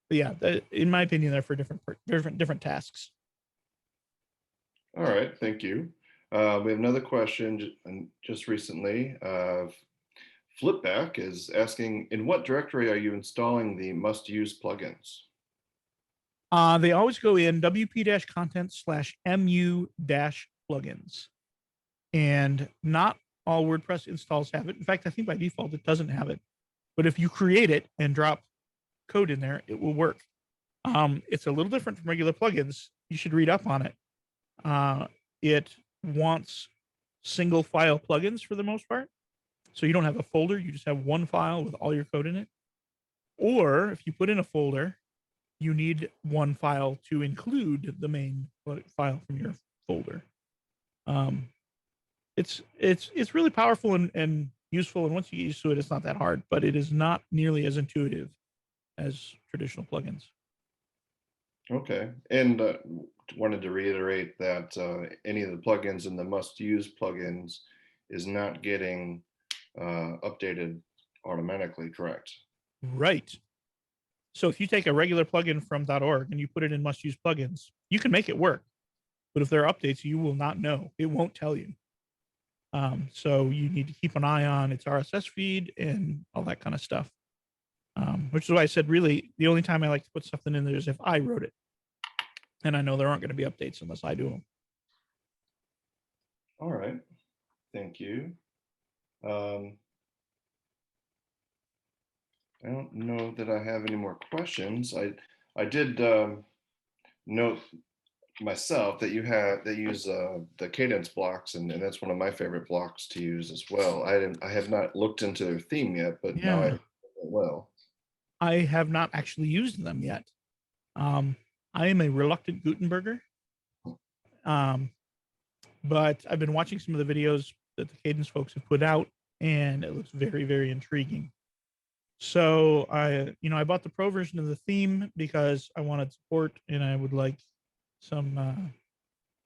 yeah, in my opinion, they're for different tasks. All right, thank you. We have another question just recently. Flipback is asking, in what directory are you installing the must-use plugins? They always go in wp-content/mu-plugins. And not all WordPress installs have it. In fact, I think by default it doesn't have it. But if you create it and drop code in there, it will work. It's a little different from regular plugins. You should read up on it. It wants single file plugins for the most part. So you don't have a folder, you just have one file with all your code in it. Or if you put in a folder, you need one file to include the main file from your folder. It's really powerful and useful, and once you get used to it, it's not that hard, but it is not nearly as intuitive as traditional plugins. Okay, and wanted to reiterate that any of the plugins in the must-use plugins is not getting updated automatically, correct? Right. So if you take a regular plugin from .org and you put it in must-use plugins, you can make it work. But if there are updates, you will not know. It won't tell you. So you need to keep an eye on its RSS feed and all that kind of stuff. Which is why I said, really, the only time I like to put something in there is if I wrote it. And I know there aren't going to be updates unless I do them. All right. Thank you. I don't know that I have any more questions. I did note myself that you use the cadence blocks, and that's one of my favorite blocks to use as well. I have not looked into their theme yet, but now I will. I have not actually used them yet. I am a reluctant Gutenberger, but I've been watching some of the videos that the Cadence folks have put out, and it looks very, very intriguing. So I bought the pro version of the theme because I wanted support, and I would like some.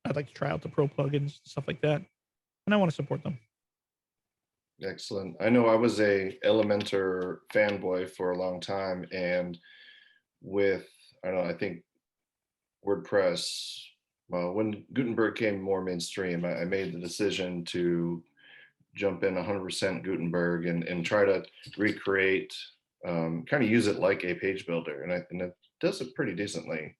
I'd like to try out the pro plugins, stuff like that, and I want to support them. Excellent. I know I was a Elementor fanboy for a long time, and with I think WordPress, well, when Gutenberg came more mainstream, I made the decision to jump in 100% Gutenberg and try to recreate, kind of use it like a page builder, and it does it pretty decently.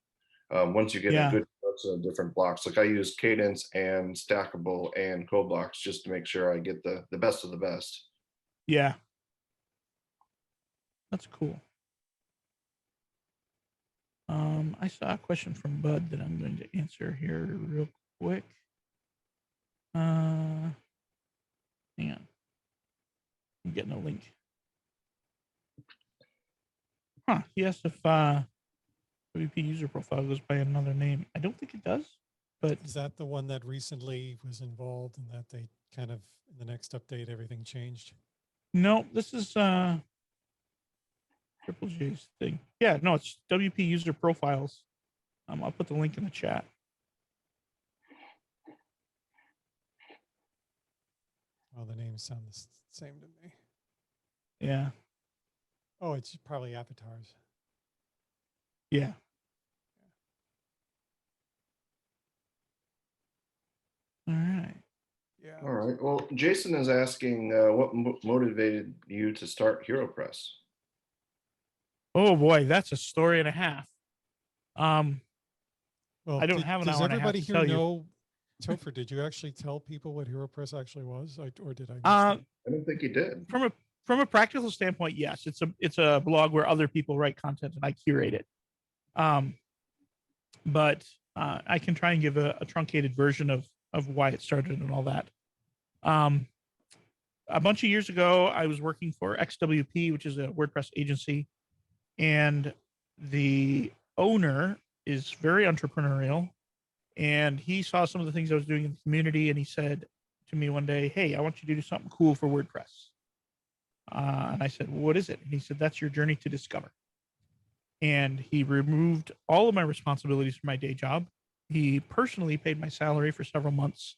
Once you get a good of different blocks, like I use Cadence and Stackable and Code Blocks just to make sure I get the best of the best. Yeah, that's cool. I saw a question from Bud that I'm going to answer here real quick. Hang on. I'm getting a link. He asked if WP user profile goes by another name. I don't think it does, but is that the one that recently was involved and that they kind of in the next update everything changed? No, this is Triple J's thing. Yeah, no, it's WP user profiles. I'll put the link in the chat. Oh, the names sound the same to me. Yeah. Oh, it's probably avatars. Yeah. All right. Yeah. All right. Well, Jason is asking what motivated you to start HeroPress? Oh boy, that's a story and a half. Well, I don't have an hour and a half to tell you. Topher, did you actually tell people what HeroPress actually was, or did I miss that? I don't think you did. From a practical standpoint, yes, it's a blog where other people write content and I curate it. But I can try and give a truncated version of why it started and all that. A bunch of years ago, I was working for XWP, which is a WordPress agency, and the owner is very entrepreneurial, and he saw some of the things I was doing in the community, and he said to me one day, "Hey, I want you to do something cool for WordPress." And I said, well, "What is it?" And he said, "That's your journey to discover." And he removed all of my responsibilities for my day job. He personally paid my salary for several months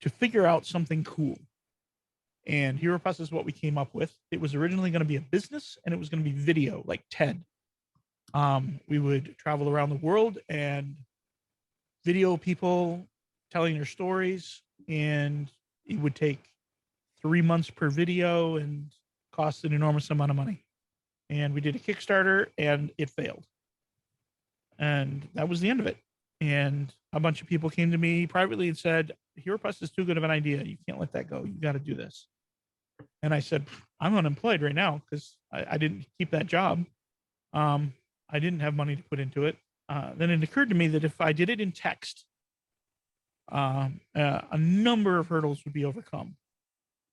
to figure out something cool. And HeroPress is what we came up with. It was originally going to be a business, and it was going to be video, like TED. We would travel around the world and video people telling their stories, and it would take 3 months per video and cost an enormous amount of money. And we did a Kickstarter, and it failed. And that was the end of it. And a bunch of people came to me privately and said, HeroPress is too good of an idea. You can't let that go. You got to do this. And I said, I'm unemployed right now because I didn't keep that job. I didn't have money to put into it. Then it occurred to me that if I did it in text, a number of hurdles would be overcome.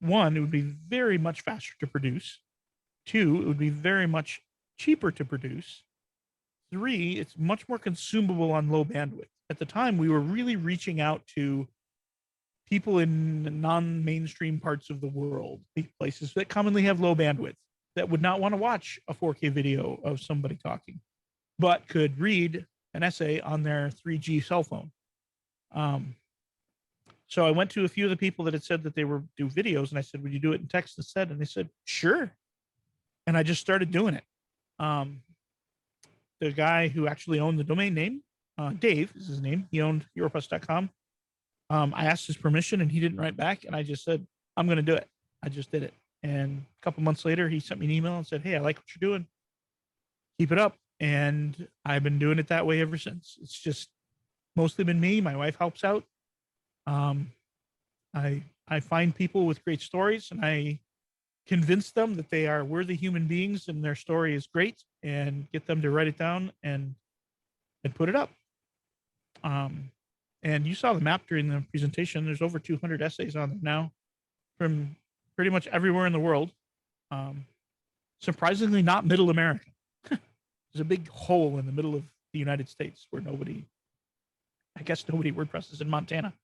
One, it would be very much faster to produce. Two, it would be very much cheaper to produce. Three, it's much more consumable on low bandwidth. At the time, we were really reaching out to people in non-mainstream parts of the world, places that commonly have low bandwidth, that would not want to watch a 4K video of somebody talking, but could read an essay on their 3G cell phone. So I went to a few of the people that had said that they were do videos, and I said, would you do it in text instead? And they said, sure. And I just started doing it. The guy who actually owned the domain name, Dave is his name. He owned HeroPress.com. I asked his permission, and he didn't write back. And I just said, I'm going to do it. I just did it. And a couple months later, he sent me an email and said, hey, I like what you're doing. Keep it up. And I've been doing it that way ever since. It's just mostly been me. My wife helps out. I find people with great stories, and I convince them that they are worthy human beings and their story is great, and get them to write it down and put it up. And you saw the map during the presentation. There's over 200 essays on there now from pretty much everywhere in the world. Surprisingly, not Middle America. There's a big hole in the middle of the United States where I guess nobody WordPresses in Montana,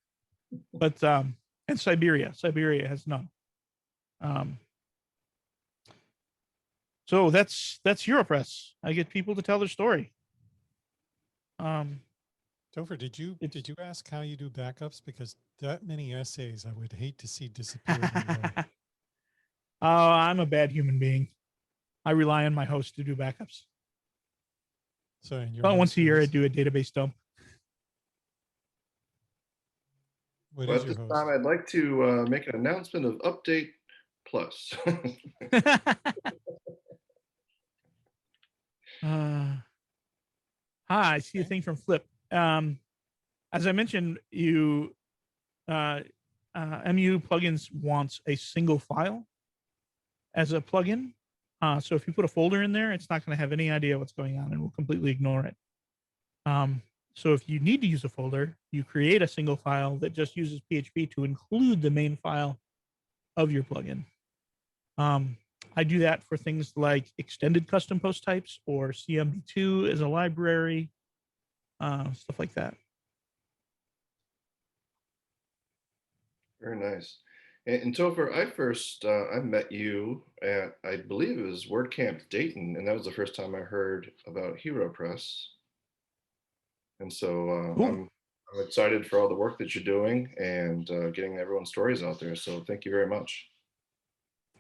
but and Siberia. Siberia has none. So that's HeroPress. I get people to tell their story. Topher, did you ask how you do backups? Because that many essays I would hate to see disappear. Anyway. I'm a bad human being. I rely on my host to do backups. So about once a year, I do a database dump. What well, is at your this host? time, I'd like to make an announcement of Update Plus. I see a thing from Flip. As I mentioned, MU plugins wants a single file as a plugin. So if you put a folder in there, it's not going to have any idea what's going on and will completely ignore it. So if you need to use a folder, you create a single file that just uses PHP to include the main file of your plugin. I do that for things like extended custom post types or CMD2 as a library, stuff like that. Very nice. And Topher, I met you at, I believe it was WordCamp Dayton, and that was the first time I heard about HeroPress. And so Cool. I'm excited for all the work that you're doing and getting everyone's stories out there. So thank you very much.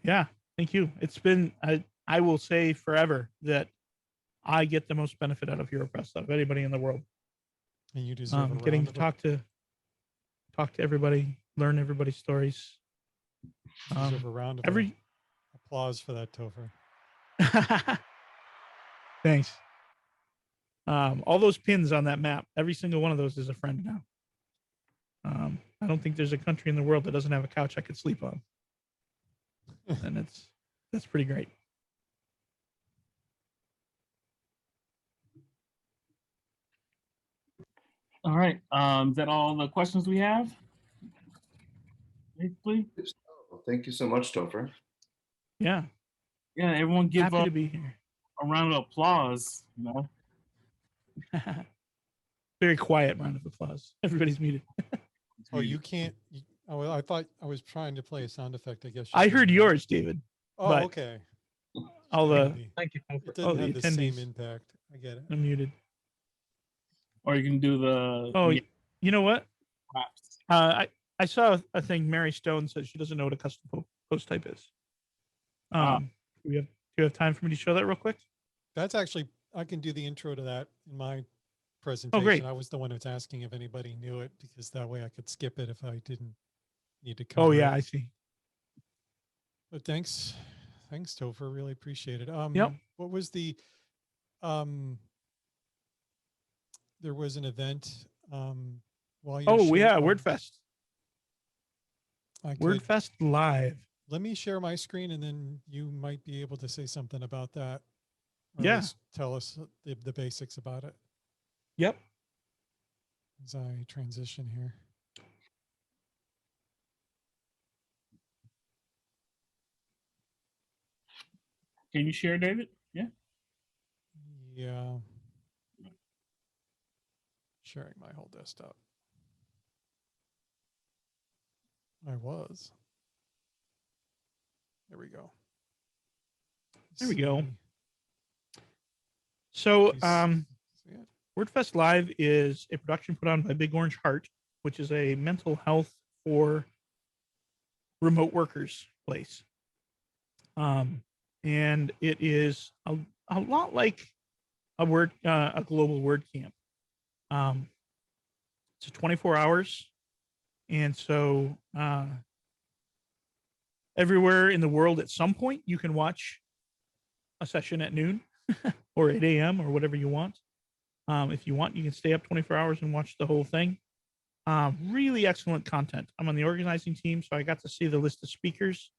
Yeah, thank you. It's been, I will say forever that I get the most benefit out of HeroPress out of anybody in the world. And you deserve getting to talk to everybody, learn everybody's stories. Deserve a round of applause for that, Topher. Thanks. All those pins on that map, every single one of those is a friend now. I don't think there's a country in the world that doesn't have a couch I could sleep on. And that's pretty great. All right. Is that all the questions we have? Basically. Thank you so much, Topher. Yeah. Yeah, everyone give happy to be here. A round of applause, you know. Very quiet round of applause. Everybody's muted. Oh, you can't. Oh, I thought I was trying to play a sound effect. I guess I heard yours, David. Oh, okay. All the thank you. It doesn't have the same impact. I get it. I'm muted. Or you can do the. Oh, you know what? I saw a thing. Mary Stone says she doesn't know what a custom post type is. Do you have time for me to show that real quick? That's actually, I can do the intro to that in my presentation. Oh, great. I was the one who's asking if anybody knew it, because that way I could skip it if I didn't need to cover it. Oh yeah, I see. But thanks, Topher. Really appreciate it. Yep. What was the there was an event while you WordFest. WordFest Live. Let me share my screen, and then you might be able to say something about that. Or Yeah. tell us the basics about it. Yep. As I transition here. Can you share, David? Yeah. Yeah. Sharing my whole desktop. I was. There we go. There we go. So, WordFest Live is a production put on by Big Orange Heart, which is a mental health for remote workers place. And it is a lot like a global WordCamp. It's 24 hours. And so everywhere in the world at some point, you can watch a session at noon or 8 a.m. or whatever you want. If you want, you can stay up 24 hours and watch the whole thing. Really excellent content. I'm on the organizing team, so I got to see the list of speakers.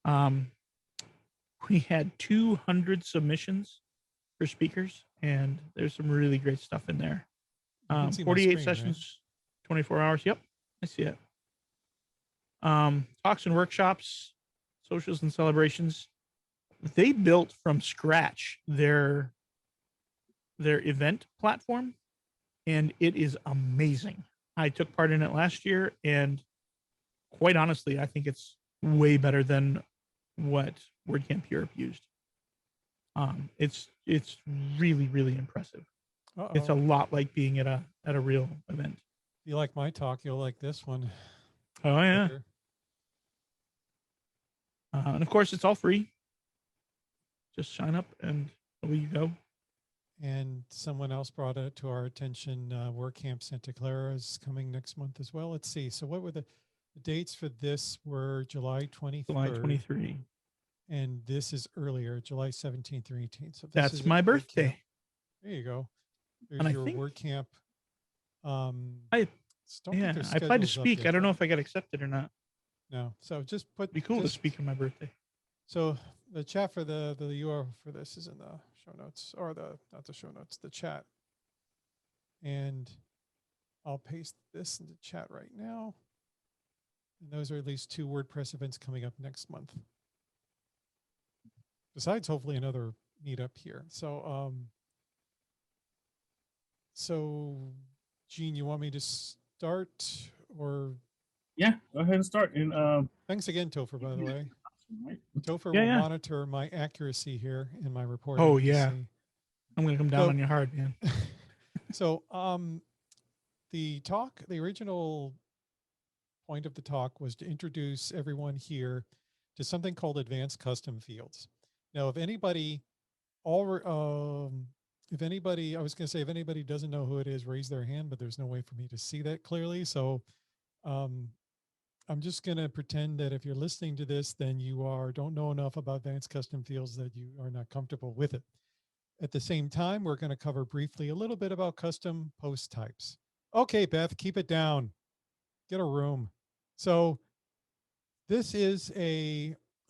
We had 200 submissions for speakers, and there's some really great stuff in there. 48 sessions, right? 24 hours. Yep, I see it. Talks and workshops, socials and celebrations. They built from scratch their event platform, and it is amazing. I took part in it last year, and quite honestly, I think it's way better than what WordCamp Europe used. It's really, really impressive. It's a lot like being at a real event. If you like my talk, you'll like this one. Oh yeah. And of course, it's all free. Just sign up and away you go. And someone else brought it to our attention. WordCamp Santa Clara is coming next month as well. Let's see. So what were the dates for this? Were July 23rd. July 23. And this is earlier, July 17th or 18th. So that's my birthday. There you go. There's your WordCamp. I applied to speak. I don't know if I got accepted or not. No. So just put. It'd be cool to speak on my birthday. So the chat for the URL for this is in the show notes, or not the show notes, the chat. And I'll paste this in the chat right now. And those are at least 2 WordPress events coming up next month. Besides, hopefully, another meetup here. So, Gene, you want me to start or? Yeah, go ahead and start. And thanks again, Topher, by the way. Topher will monitor my accuracy here in my reporting. Oh yeah, I'm gonna come down on you hard, man. So, the original point of the talk was to introduce everyone here to something called advanced custom fields. Now, if anybody I was going to say, if anybody doesn't know who it is, raise their hand, but there's no way for me to see that clearly. So I'm just going to pretend that if you're listening to this, then you don't know enough about advanced custom fields that you are not comfortable with it. At the same time, we're going to cover briefly a little bit about custom post types. Okay, Beth, keep it down. Get a room. So this is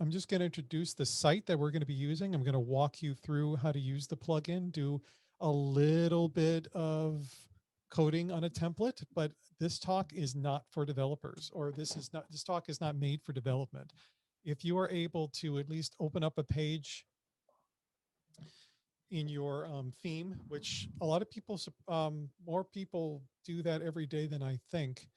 I'm just going to introduce the site that we're going to be using. I'm going to walk you through how to use the plugin, do a little bit of coding on a template, but this talk is not for developers, or this talk is not made for development. If you are able to at least open up a page in your theme, which a lot of people, more people do that every day than I think.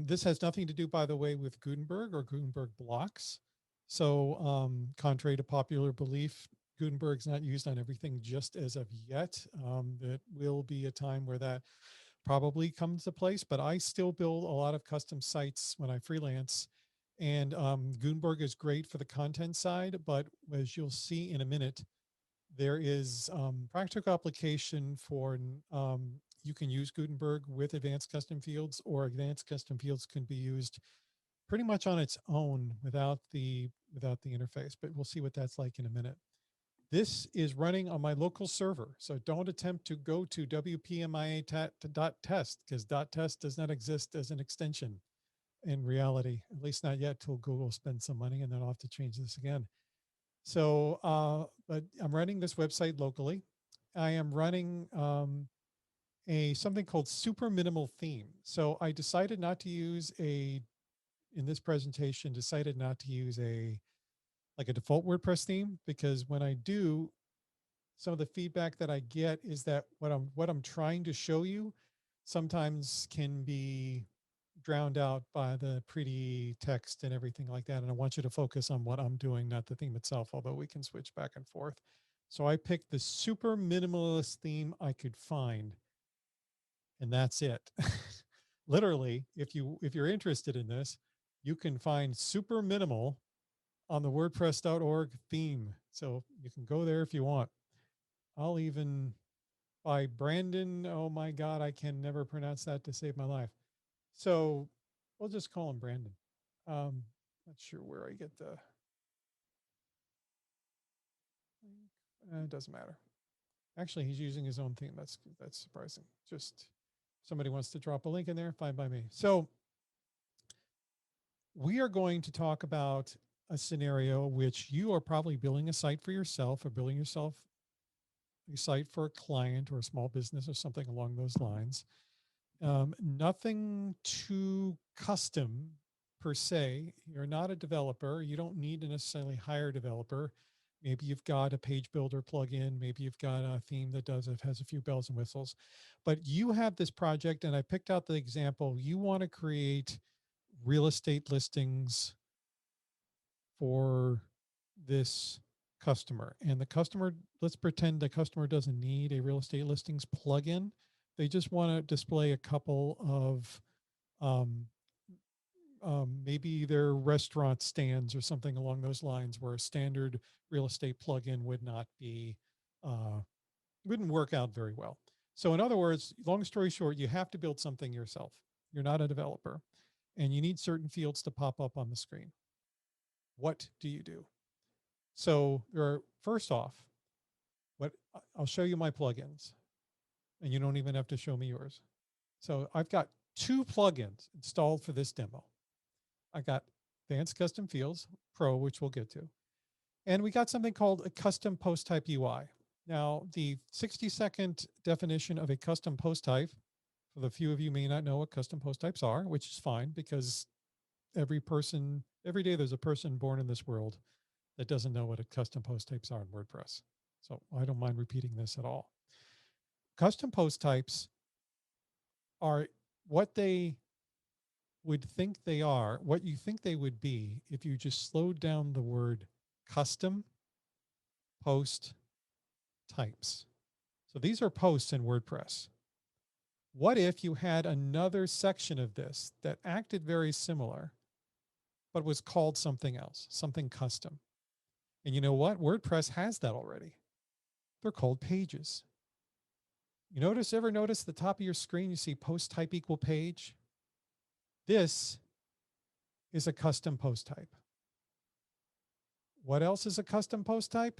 This has nothing to do, by the way, with Gutenberg or Gutenberg blocks. So contrary to popular belief, Gutenberg's not used on everything just as of yet. It will be a time where that probably comes to place, but I still build a lot of custom sites when I freelance. And Gutenberg is great for the content side, but as you'll see in a minute, there is practical application for you can use Gutenberg with advanced custom fields, or advanced custom fields can be used pretty much on its own without the interface, but we'll see what that's like in a minute. This is running on my local server, so don't attempt to go to wpmia.test, because .test does not exist as an extension in reality, at least not yet, till Google spends some money, and then I'll have to change this again. So, but I'm running this website locally. I am running something called super minimal theme. So I decided not to use in this presentation, decided not to use like a default WordPress theme, because when I do, some of the feedback that I get is that what I'm trying to show you sometimes can be drowned out by the pretty text and everything like that. And I want you to focus on what I'm doing, not the theme itself, although we can switch back and forth. So I picked the super minimalist theme I could find, and that's it. Literally, if you're interested in this, you can find super minimal on the WordPress.org theme. So you can go there if you want. I'll even by Brandon. Oh my God, I can never pronounce that to save my life. So we'll just call him Brandon. Not sure where I get the. It doesn't matter. Actually, he's using his own theme. That's surprising. Just somebody wants to drop a link in there, fine by me. So we are going to talk about a scenario which you are probably building a site for yourself or building yourself a site for a client or a small business or something along those lines. Nothing too custom per se. You're not a developer. You don't need to necessarily hire a developer. Maybe you've got a page builder plugin. Maybe you've got a theme that has a few bells and whistles. But you have this project, and I picked out the example. You want to create real estate listings for this customer. And the customer, let's pretend the customer doesn't need a real estate listings plugin. They just want to display a couple of um, maybe their restaurant stands or something along those lines, where a standard real estate plugin would not be, wouldn't work out very well. So in other words, long story short, you have to build something yourself. You're not a developer, and you need certain fields to pop up on the screen. What do you do? So there are, first off, what I'll show you my plugins, and you don't even have to show me yours. So I've got 2 plugins installed for this demo. I got Advanced Custom Fields Pro, which we'll get to. And we got something called a custom post type UI. Now, the 60-second definition of a custom post type, for the few of you may not know what custom post types are, which is fine because every day there's a person born in this world that doesn't know what a custom post types are in WordPress. So I don't mind repeating this at all. Custom post types are what they would think they are, what you think they would be if you just slowed down the word custom post types. So these are posts in WordPress. What if you had another section of this that acted very similar, but was called something else, something custom? And you know what? WordPress has that already. They're called pages. You ever notice the top of your screen, you see post type equal page? This is a custom post type. What else is a custom post type?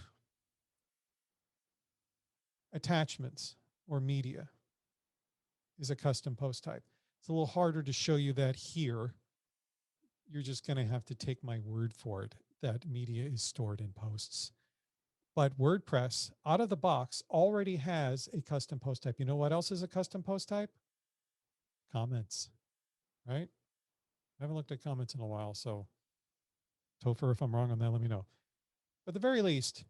Attachments or media is a custom post type. It's a little harder to show you that here. You're just going to have to take my word for it that media is stored in posts. But WordPress out of the box already has a custom post type. You know what else is a custom post type? Comments, right? I haven't looked at comments in a while, so Topher, if I'm wrong on that, let me know. But at the very least,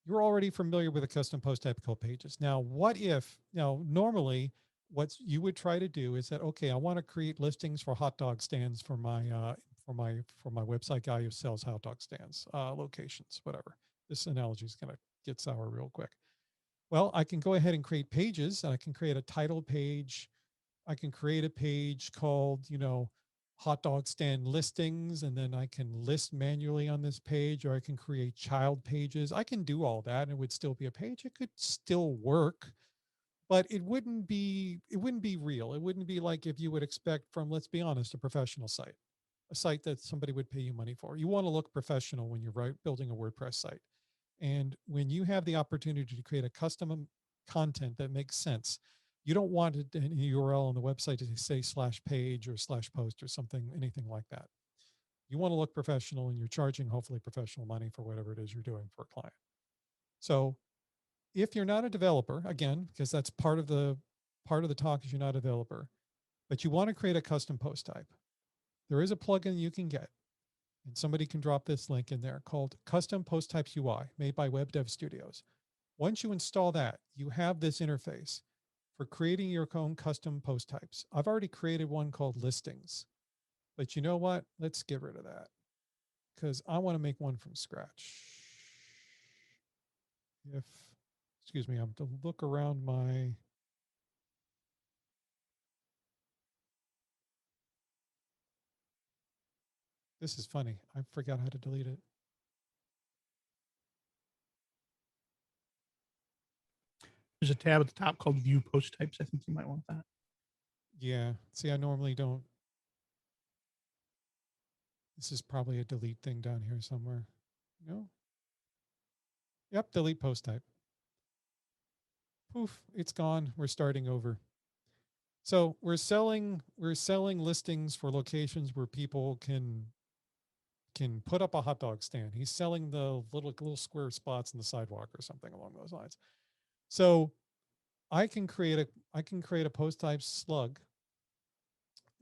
you're already familiar with a custom post type called pages. Now, normally what you would try to do is that, okay, I want to create listings for hot dog stands for my website guy who sells hot dog stands, locations, whatever. This analogy is going to get sour real quick. Well, I can go ahead and create pages, and I can create a title page. I can create a page called, hot dog stand listings, and then I can list manually on this page, or I can create child pages. I can do all that and it would still be a page. It could still work, but it wouldn't be real. It wouldn't be like if you would expect from, let's be honest, a professional site, a site that somebody would pay you money for. You want to look professional when you're building a WordPress site. And when you have the opportunity to create a custom content that makes sense, you don't want any URL on the website to say /page or /post or something, anything like that. You want to look professional, and you're charging hopefully professional money for whatever it is you're doing for a client. So if you're not a developer, again, because that's part of the talk is you're not a developer, but you want to create a custom post type, there is a plugin you can get, and somebody can drop this link in there, called Custom Post Types UI, made by Web Dev Studios. Once you install that, you have this interface for creating your own custom post types. I've already created one called listings, but you know what? Let's get rid of that because I want to make one from scratch. Excuse me, I'm to look around this is funny. I forgot how to delete it. There's a tab at the top called View Post Types. I think you might want that. Yeah. See, I normally don't. This is probably a delete thing down here somewhere. No? Yep, delete post type. poof, it's gone. We're starting over. So we're selling listings for locations where people can put up a hot dog stand. He's selling the little square spots in the sidewalk or something along those lines. So I can create a post type slug.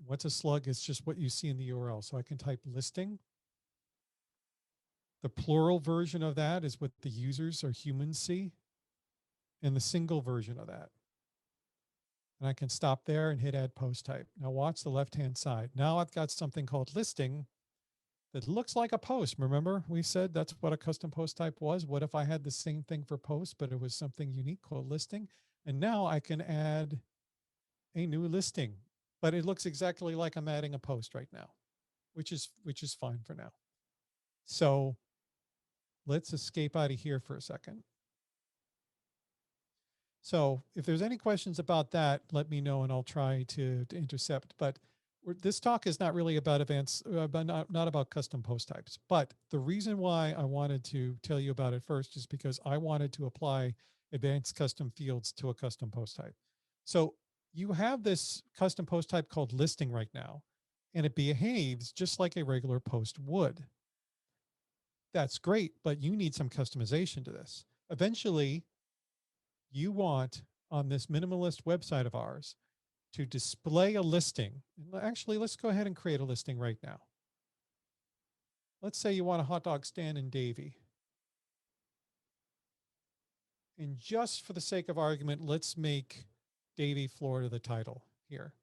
What's a slug? It's just what you see in the URL. So I can type listing. The plural version of that is what the users or humans see, and the single version of that. And I can stop there and hit add post type. Now watch the left-hand side. Now I've got something called listing that looks like a post. Remember, we said that's what a custom post type was. What if I had the same thing for post, but it was something unique called listing? And now I can add a new listing, but it looks exactly like I'm adding a post right now, which is fine for now. So let's escape out of here for a second. So if there's any questions about that, let me know and I'll try to intercept. But this talk is not really about not about custom post types. But the reason why I wanted to tell you about it first is because I wanted to apply advanced custom fields to a custom post type. So you have this custom post type called listing right now, and it behaves just like a regular post would. That's great, but you need some customization to this. Eventually, you want on this minimalist website of ours to display a listing. Actually, let's go ahead and create a listing right now. Let's say you want a hot dog stand in Davie. And just for the sake of argument, let's make Davie, Florida the title here.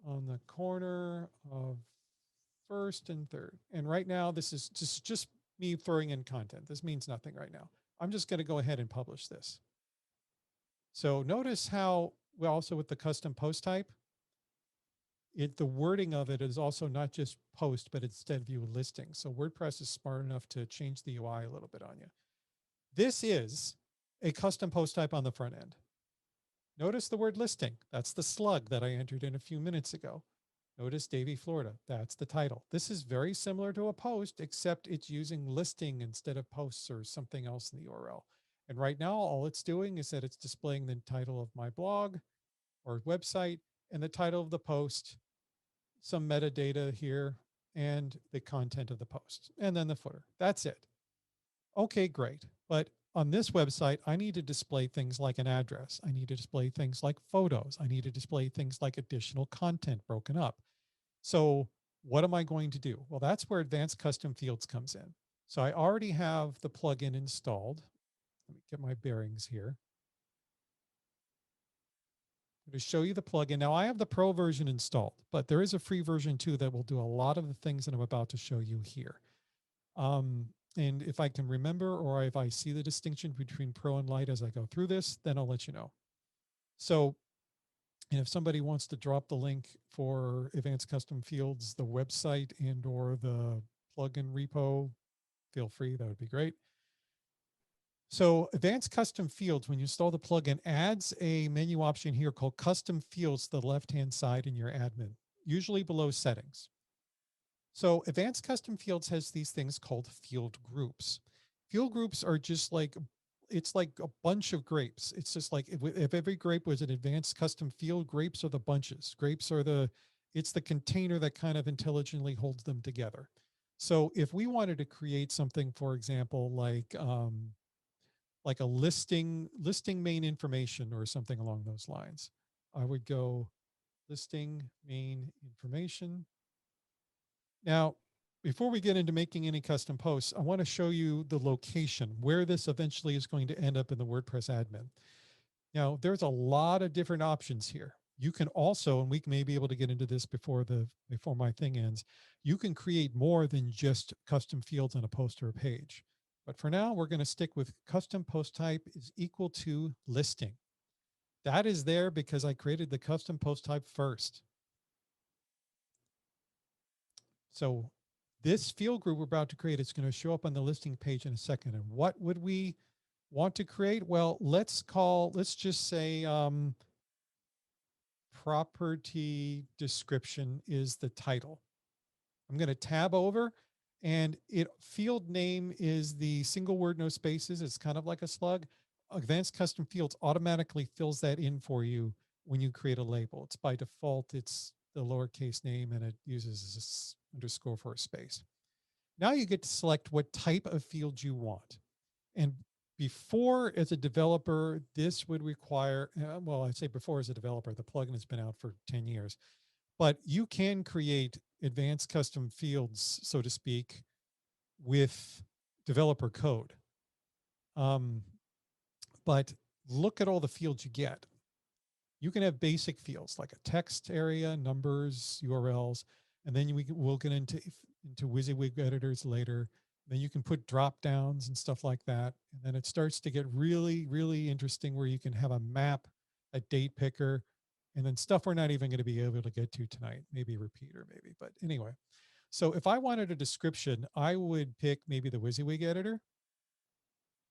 On the corner of 1st and 3rd. And right now, this is just me throwing in content. This means nothing right now. I'm just going to go ahead and publish this. So notice how, well, also with the custom post type, the wording of it is also not just post, but instead view listing. So WordPress is smart enough to change the UI a little bit on you. This is a custom post type on the front end. Notice the word listing. That's the slug that I entered in a few minutes ago. Notice Davie, Florida. That's the title. This is very similar to a post, except it's using listing instead of posts or something else in the URL. And right now, all it's doing is that it's displaying the title of my blog or website and the title of the post, some metadata here, and the content of the post, and then the footer. That's it. Okay, great. But on this website, I need to display things like an address. I need to display things like photos. I need to display things like additional content broken up. So what am I going to do? Well, that's where advanced custom fields comes in. So I already have the plugin installed. Let me get my bearings here. I'm going to show you the plugin. Now I have the pro version installed, but there is a free version too that will do a lot of the things that I'm about to show you here. And if I can remember, or if I see the distinction between pro and light as I go through this, then I'll let you know. So, and if somebody wants to drop the link for advanced custom fields, the website and or the plugin repo, feel free, that would be great. So advanced custom fields, when you install the plugin, adds a menu option here called custom fields to the left-hand side in your admin, usually below settings. So advanced custom fields has these things called field groups. Field groups are just like, it's like a bunch of grapes. It's just like if every grape was an advanced custom field, grapes are the bunches. Grapes are it's the container that kind of intelligently holds them together. So if we wanted to create something, for example, like a listing main information or something along those lines, I would go listing main information. Now, before we get into making any custom posts, I want to show you the location where this eventually is going to end up in the WordPress admin. Now, there's a lot of different options here. You can also, and we may be able to get into this before my thing ends, you can create more than just custom fields on a post or a page. But for now, we're going to stick with custom post type is equal to listing. That is there because I created the custom post type first. So this field group we're about to create is going to show up on the listing page in a second. And what would we want to create? Well, let's just say property description is the title. I'm going to tab over, and field name is the single word, no spaces. It's kind of like a slug. Advanced Custom Fields automatically fills that in for you when you create a label. It's by default, it's the lowercase name, and it uses this underscore for a space. Now you get to select what type of field you want. And before, as a developer, this would require, well, I say before as a developer, the plugin has been out for 10 years, but you can create advanced custom fields, so to speak, with developer code. But look at all the fields you get. You can have basic fields like a text area, numbers, URLs, and then we'll get into WYSIWYG editors later. Then you can put drop downs and stuff like that. And then it starts to get really, really interesting where you can have a map, a date picker, and then stuff we're not even going to be able to get to tonight. Maybe repeater, maybe. But anyway, so if I wanted a description, I would pick maybe the WYSIWYG editor.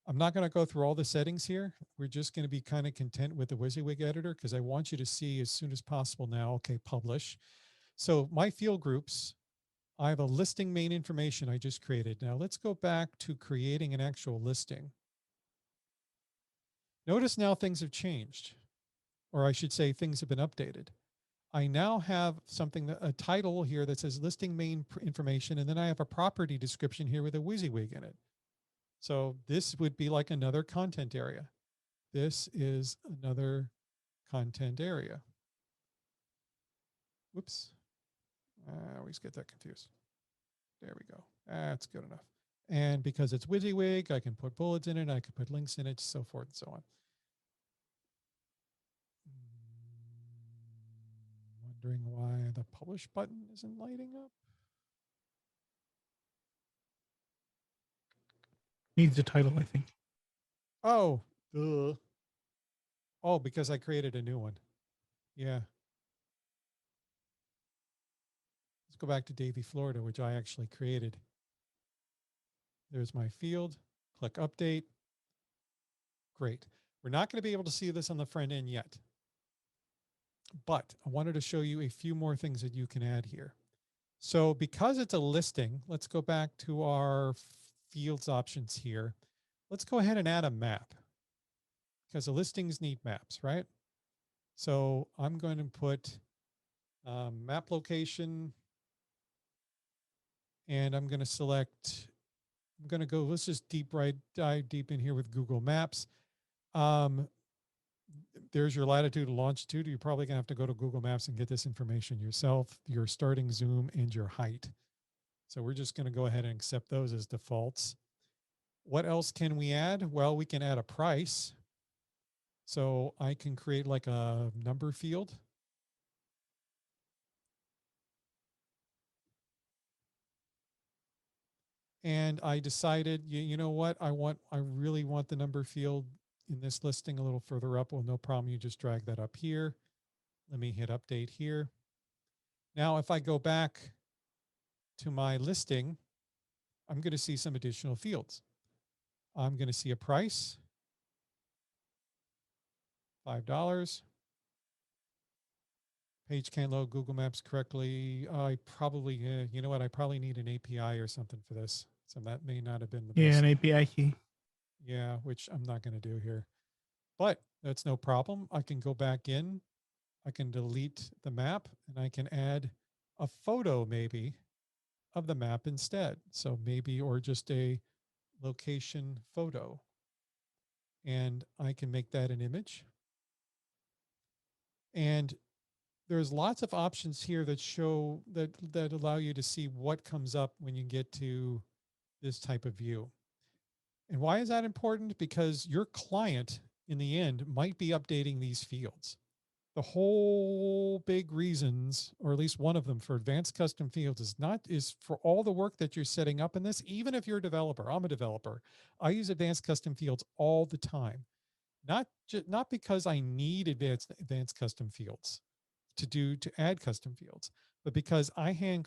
I'm not going to go through all the settings here. We're just going to be kind of content with the WYSIWYG editor because I want you to see as soon as possible now, okay, publish. So my field groups, I have a listing main information I just created. Now let's go back to creating an actual listing. Notice now things have changed, or I should say things have been updated. I now have something, a title here that says listing main information, and then I have a property description here with a WYSIWYG in it. So this would be like another content area. This is another content area. Whoops. I always get that confused. There we go. That's good enough. And because it's WYSIWYG, I can put bullets in it, I can put links in it, so forth and so on. Wondering why the publish button isn't lighting up. Needs a title, I think. Oh, duh. Oh, because I created a new one. Yeah. Let's go back to Davie, Florida, which I actually created. There's my field. Click update. Great. We're not going to be able to see this on the front end yet, but I wanted to show you a few more things that you can add here. So because it's a listing, let's go back to our fields options here. Let's go ahead and add a map because the listings need maps, right? So I'm going to put map location, and I'm going to select, I'm going to go, let's just dive deep in here with Google Maps. There's your latitude and longitude. You're probably going to have to go to Google Maps and get this information yourself, your starting zoom and your height. So we're just going to go ahead and accept those as defaults. What else can we add? Well, we can add a price. So I can create like a number field. And I decided, you know what? I really want the number field in this listing a little further up. Well, no problem. You just drag that up here. Let me hit update here. Now, if I go back to my listing, I'm going to see some additional fields. I'm going to see a price, $5. Page can't load Google Maps correctly. I probably, you know what? I probably need an API or something for this. So that may not have been the best. Yeah, an API key. Yeah, which I'm not going to do here. But that's no problem. I can go back in. I can delete the map and I can add a photo maybe of the map instead. So maybe, or just a location photo. And I can make that an image. And there's lots of options here that show that allow you to see what comes up when you get to this type of view. And why is that important? Because your client in the end might be updating these fields. The whole big reasons, or at least one of them for advanced custom fields is for all the work that you're setting up in this. Even if you're a developer, I'm a developer. I use advanced custom fields all the time. Not because I need advanced custom fields to add custom fields, but because I hand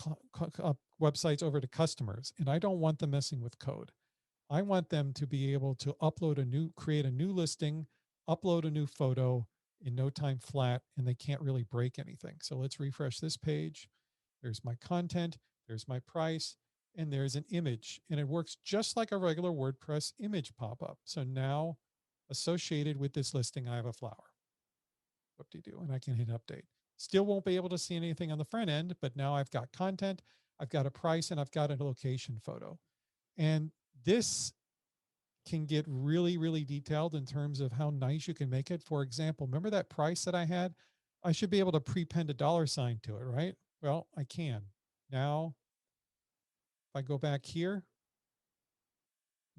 websites over to customers and I don't want them messing with code. I want them to be able to create a new listing, upload a new photo in no time flat, and they can't really break anything. So let's refresh this page. There's my content, there's my price, and there's an image, and it works just like a regular WordPress image pop-up. So now associated with this listing, I have a flower. Whoop-de-doo, and I can hit update. Still won't be able to see anything on the front end, but now I've got content, I've got a price, and I've got a location photo. And this can get really, really detailed in terms of how nice you can make it. For example, remember that price that I had? I should be able to prepend a $sign to it, right? Well, I can. Now, if I go back here,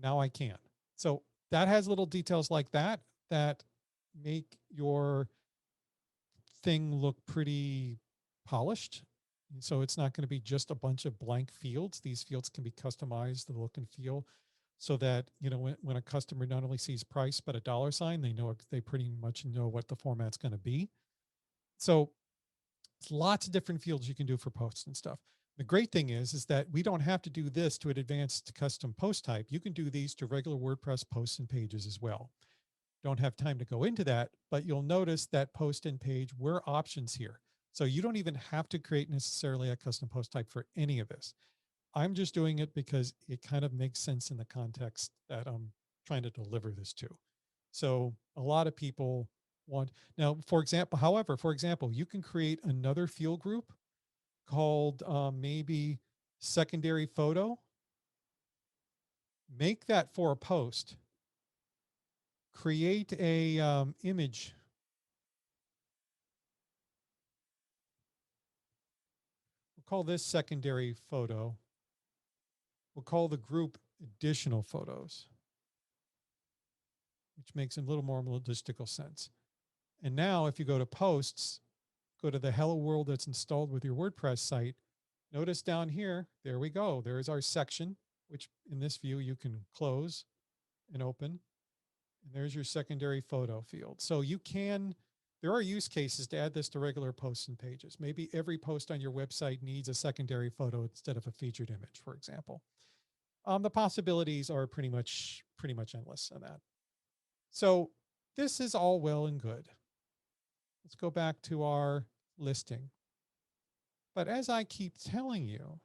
now I can. So that has little details like that that make your thing look pretty polished. So it's not going to be just a bunch of blank fields. These fields can be customized, the look and feel, so that, you know, when a customer not only sees price, but a $sign, they pretty much know what the format's going to be. So it's lots of different fields you can do for posts and stuff. The great thing is that we don't have to do this to an advanced custom post type. You can do these to regular WordPress posts and pages as well. Don't have time to go into that, but you'll notice that post and page were options here. So you don't even have to create necessarily a custom post type for any of this. I'm just doing it because it kind of makes sense in the context that I'm trying to deliver this to. So a lot of people want, now, for example, you can create another field group called maybe secondary photo. Make that for a post. Create a image. We'll call this secondary photo. We'll call the group additional photos, which makes a little more logistical sense. And now if you go to posts, go to the hello world that's installed with your WordPress site, notice down here, there we go. There's our section, which in this view you can close and open. And there's your secondary photo field. So you can, there are use cases to add this to regular posts and pages. Maybe every post on your website needs a secondary photo instead of a featured image, for example. The possibilities are pretty much endless on that. So this is all well and good. Let's go back to our listing. But as I keep telling you,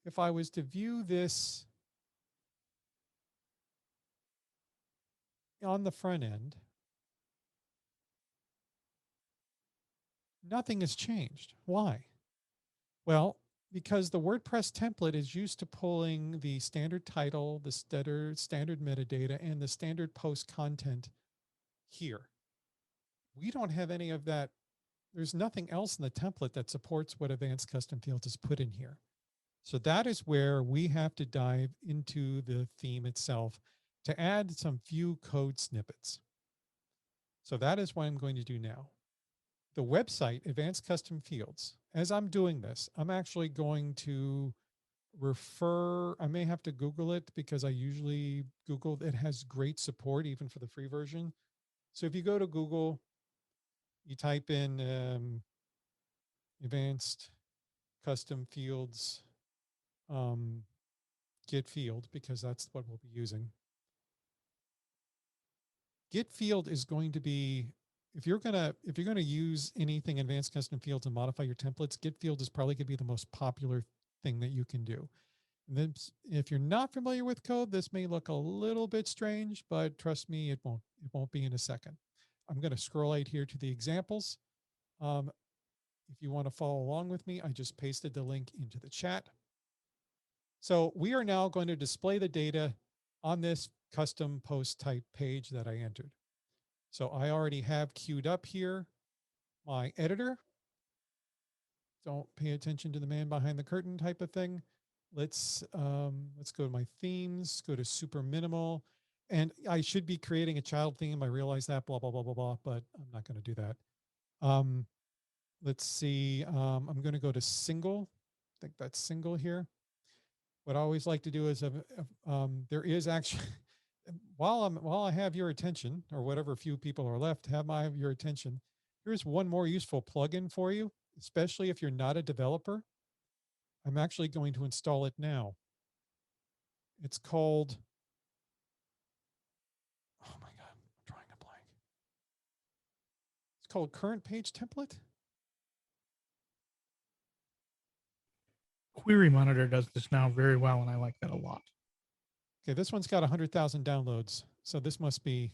if I was to view this on the front end, nothing has changed. Why? Well, because the WordPress template is used to pulling the standard title, the standard metadata, and the standard post content here. We don't have any of that. There's nothing else in the template that supports what Advanced Custom Fields has put in here. So that is where we have to dive into the theme itself to add some few code snippets. So that is what I'm going to do now. The website, Advanced Custom Fields, as I'm doing this, I'm actually going to refer, I may have to Google it because I usually Google, it has great support even for the free version. So if you go to Google, you type in Advanced Custom Fields, get field, because that's what we'll be using. Get field is going to be, if you're gonna use anything Advanced Custom Fields and modify your templates, get field is probably gonna be the most popular thing that you can do. And then if you're not familiar with code, this may look a little bit strange, but trust me, it won't be in a second. I'm going to scroll right here to the examples. If you want to follow along with me, I just pasted the link into the chat. So we are now going to display the data on this custom post type page that I entered. So I already have queued up here my editor. Don't pay attention to the man behind the curtain type of thing. Let's go to my themes, go to super minimal. And I should be creating a child theme. I realize that, blah, blah, blah, blah, blah, but I'm not going to do that. Let's see. I'm going to go to single. I think that's single here. What I always like to do is there is actually, while I have your attention, or whatever few people are left have your attention, here's one more useful plugin for you, especially if you're not a developer. I'm actually going to install it now. It's called, oh my God, I'm drawing a blank. It's called Current Page Template. Query Monitor does this now very well, and I like that a lot. Okay, this one's got 100,000 downloads. So this must be,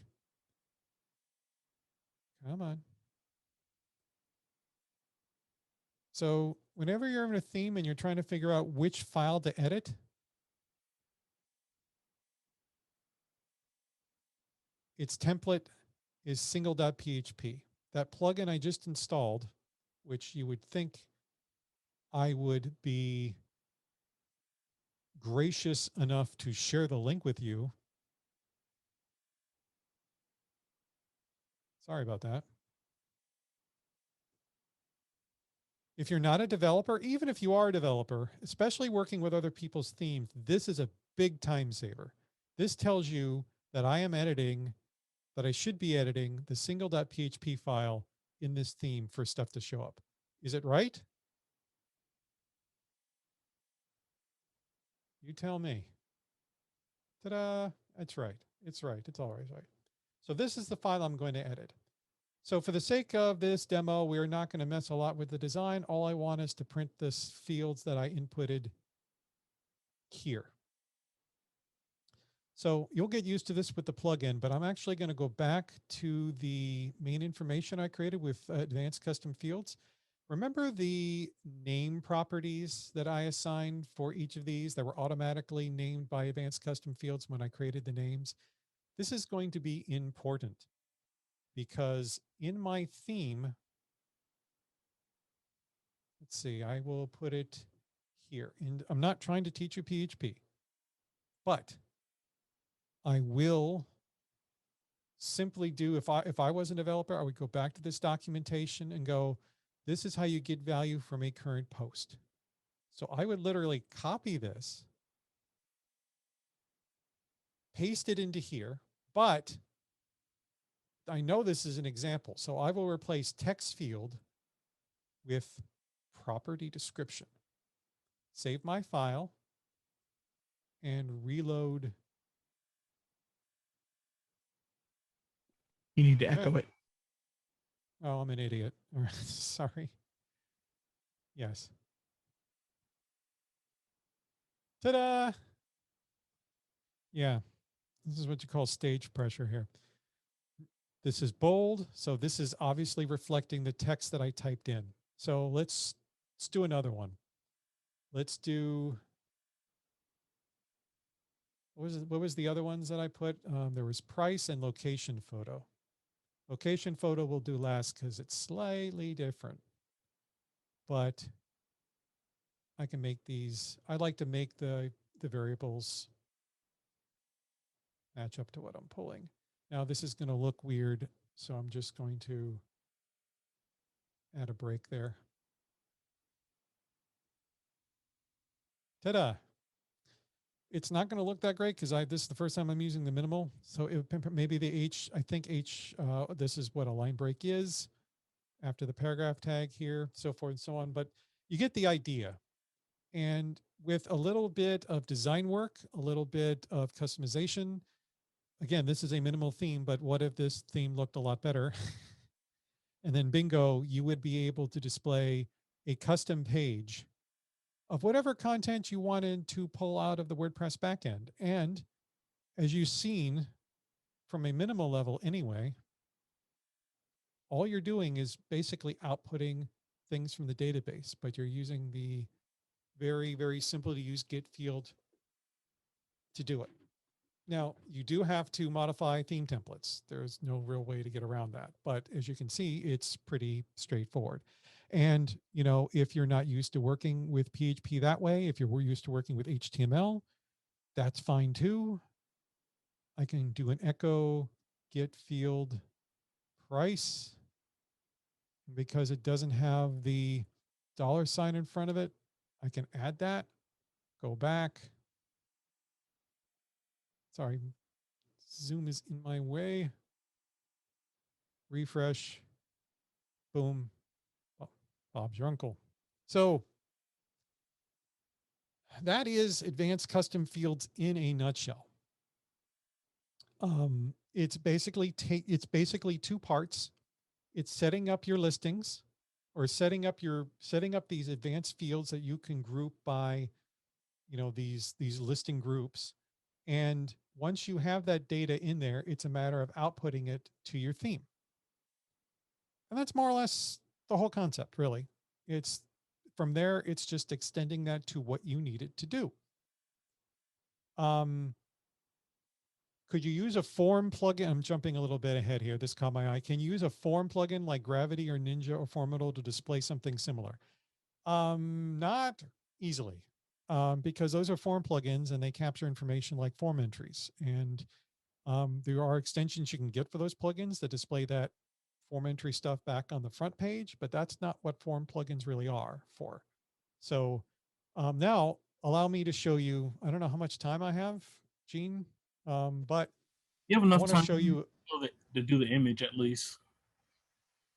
come on. So whenever you're in a theme and you're trying to figure out which file to edit, its template is single.php. That plugin I just installed, which you would think I would be gracious enough to share the link with you. Sorry about that. If you're not a developer, even if you are a developer, especially working with other people's themes, this is a big time saver. This tells you that I am editing, that I should be editing the single.php file in this theme for stuff to show up. Is it right? You tell me. Ta-da! That's right. It's right. It's always right. So this is the file I'm going to edit. So for the sake of this demo, we're not going to mess a lot with the design. All I want is to print the fields that I inputted here. So you'll get used to this with the plugin, but I'm actually going to go back to the main information I created with advanced custom fields. Remember the name properties that I assigned for each of these that were automatically named by advanced custom fields when I created the names? This is going to be important because in my theme, let's see, I will put it here. And I'm not trying to teach you PHP, but I will simply do, if I was a developer, I would go back to this documentation and go, this is how you get value from a current post. So I would literally copy this, paste it into here, but I know this is an example. So I will replace text field with property description. Save my file and reload. You need to echo it. Oh, I'm an idiot. Sorry. Yes. Ta-da! Yeah, this is what you call stage pressure here. This is bold, so this is obviously reflecting the text that I typed in. So let's do another one. Let's do, what was the other ones that I put? There was price and location photo. Location photo will do last because it's slightly different. But I can make these, I like to make the variables match up to what I'm pulling. Now this is going to look weird, so I'm just going to add a break there. Ta-da! It's not going to look that great because this is the first time I'm using the minimal. So maybe the H, I think H, this is what a line break is after the paragraph tag here, so forth and so on. But you get the idea. And with a little bit of design work, a little bit of customization, again, this is a minimal theme, but what if this theme looked a lot better? And then bingo, you would be able to display a custom page of whatever content you wanted to pull out of the WordPress backend. And as you've seen from a minimal level anyway, all you're doing is basically outputting things from the database, but you're using the very, very simple to use get field to do it. Now, you do have to modify theme templates. There's no real way to get around that. But as you can see, it's pretty straightforward. And, you know, if you're not used to working with PHP that way, if you're used to working with HTML, that's fine too. I can do an echo get field price. Because it doesn't have the $sign in front of it, I can add that, go back. Sorry, Zoom is in my way. Refresh. Boom. Oh, Bob's your uncle. So that is advanced custom fields in a nutshell. It's basically two parts. It's setting up your listings or setting up these advanced fields that you can group by, you know, these listing groups. And once you have that data in there, it's a matter of outputting it to your theme. And that's more or less the whole concept, really. It's from there, it's just extending that to what you need it to do. Could you use a form plugin? I'm jumping a little bit ahead here. This caught my eye. Can you use a form plugin like Gravity or Ninja or Formital to display something similar? Not easily, because those are form plugins and they capture information like form entries. And there are extensions you can get for those plugins that display that form entry stuff back on the front page, but that's not what form plugins really are for. So now allow me to show you, I don't know how much time I have, Gene, but you have I enough want to time show you. to do the image at least.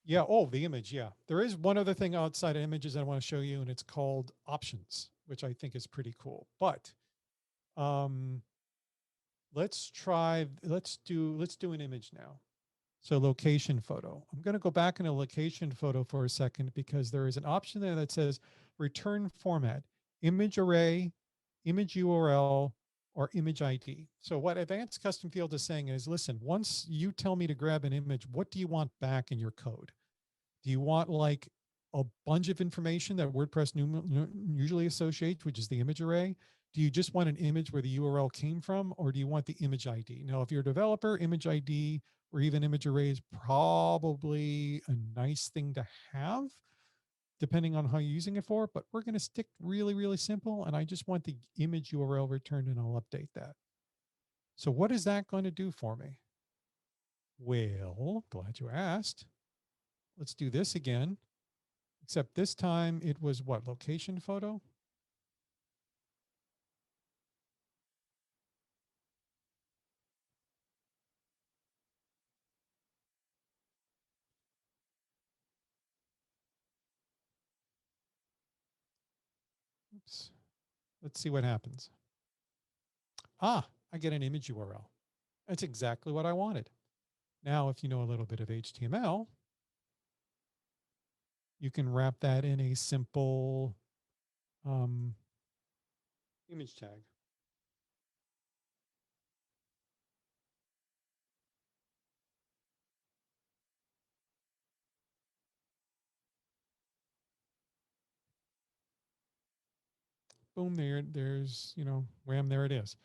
Yeah. Oh, the image. Yeah. There is one other thing outside of images I want to show you, and it's called options, which I think is pretty cool. But let's do an image now. So location photo. I'm going to go back in a location photo for a second because there is an option there that says return format, image array, image URL, or image ID. So what Advanced Custom Field is saying is, listen, once you tell me to grab an image, what do you want back in your code? Do you want like a bunch of information that WordPress usually associates, which is the image array? Do you just want an image where the URL came from, or do you want the image ID? Now, if you're a developer, image ID or even image array is probably a nice thing to have, depending on how you're using it for. But we're going to stick really, really simple. And I just want the image URL returned, and I'll update that. So what is that going to do for me? Well, glad you asked. Let's do this again. Except this time it was what? Location photo? Oops. Let's see what happens. Ah, I get an image URL. That's exactly what I wanted. Now, if you know a little bit of HTML, you can wrap that in a simple image tag. Boom, there's, wham, there it is.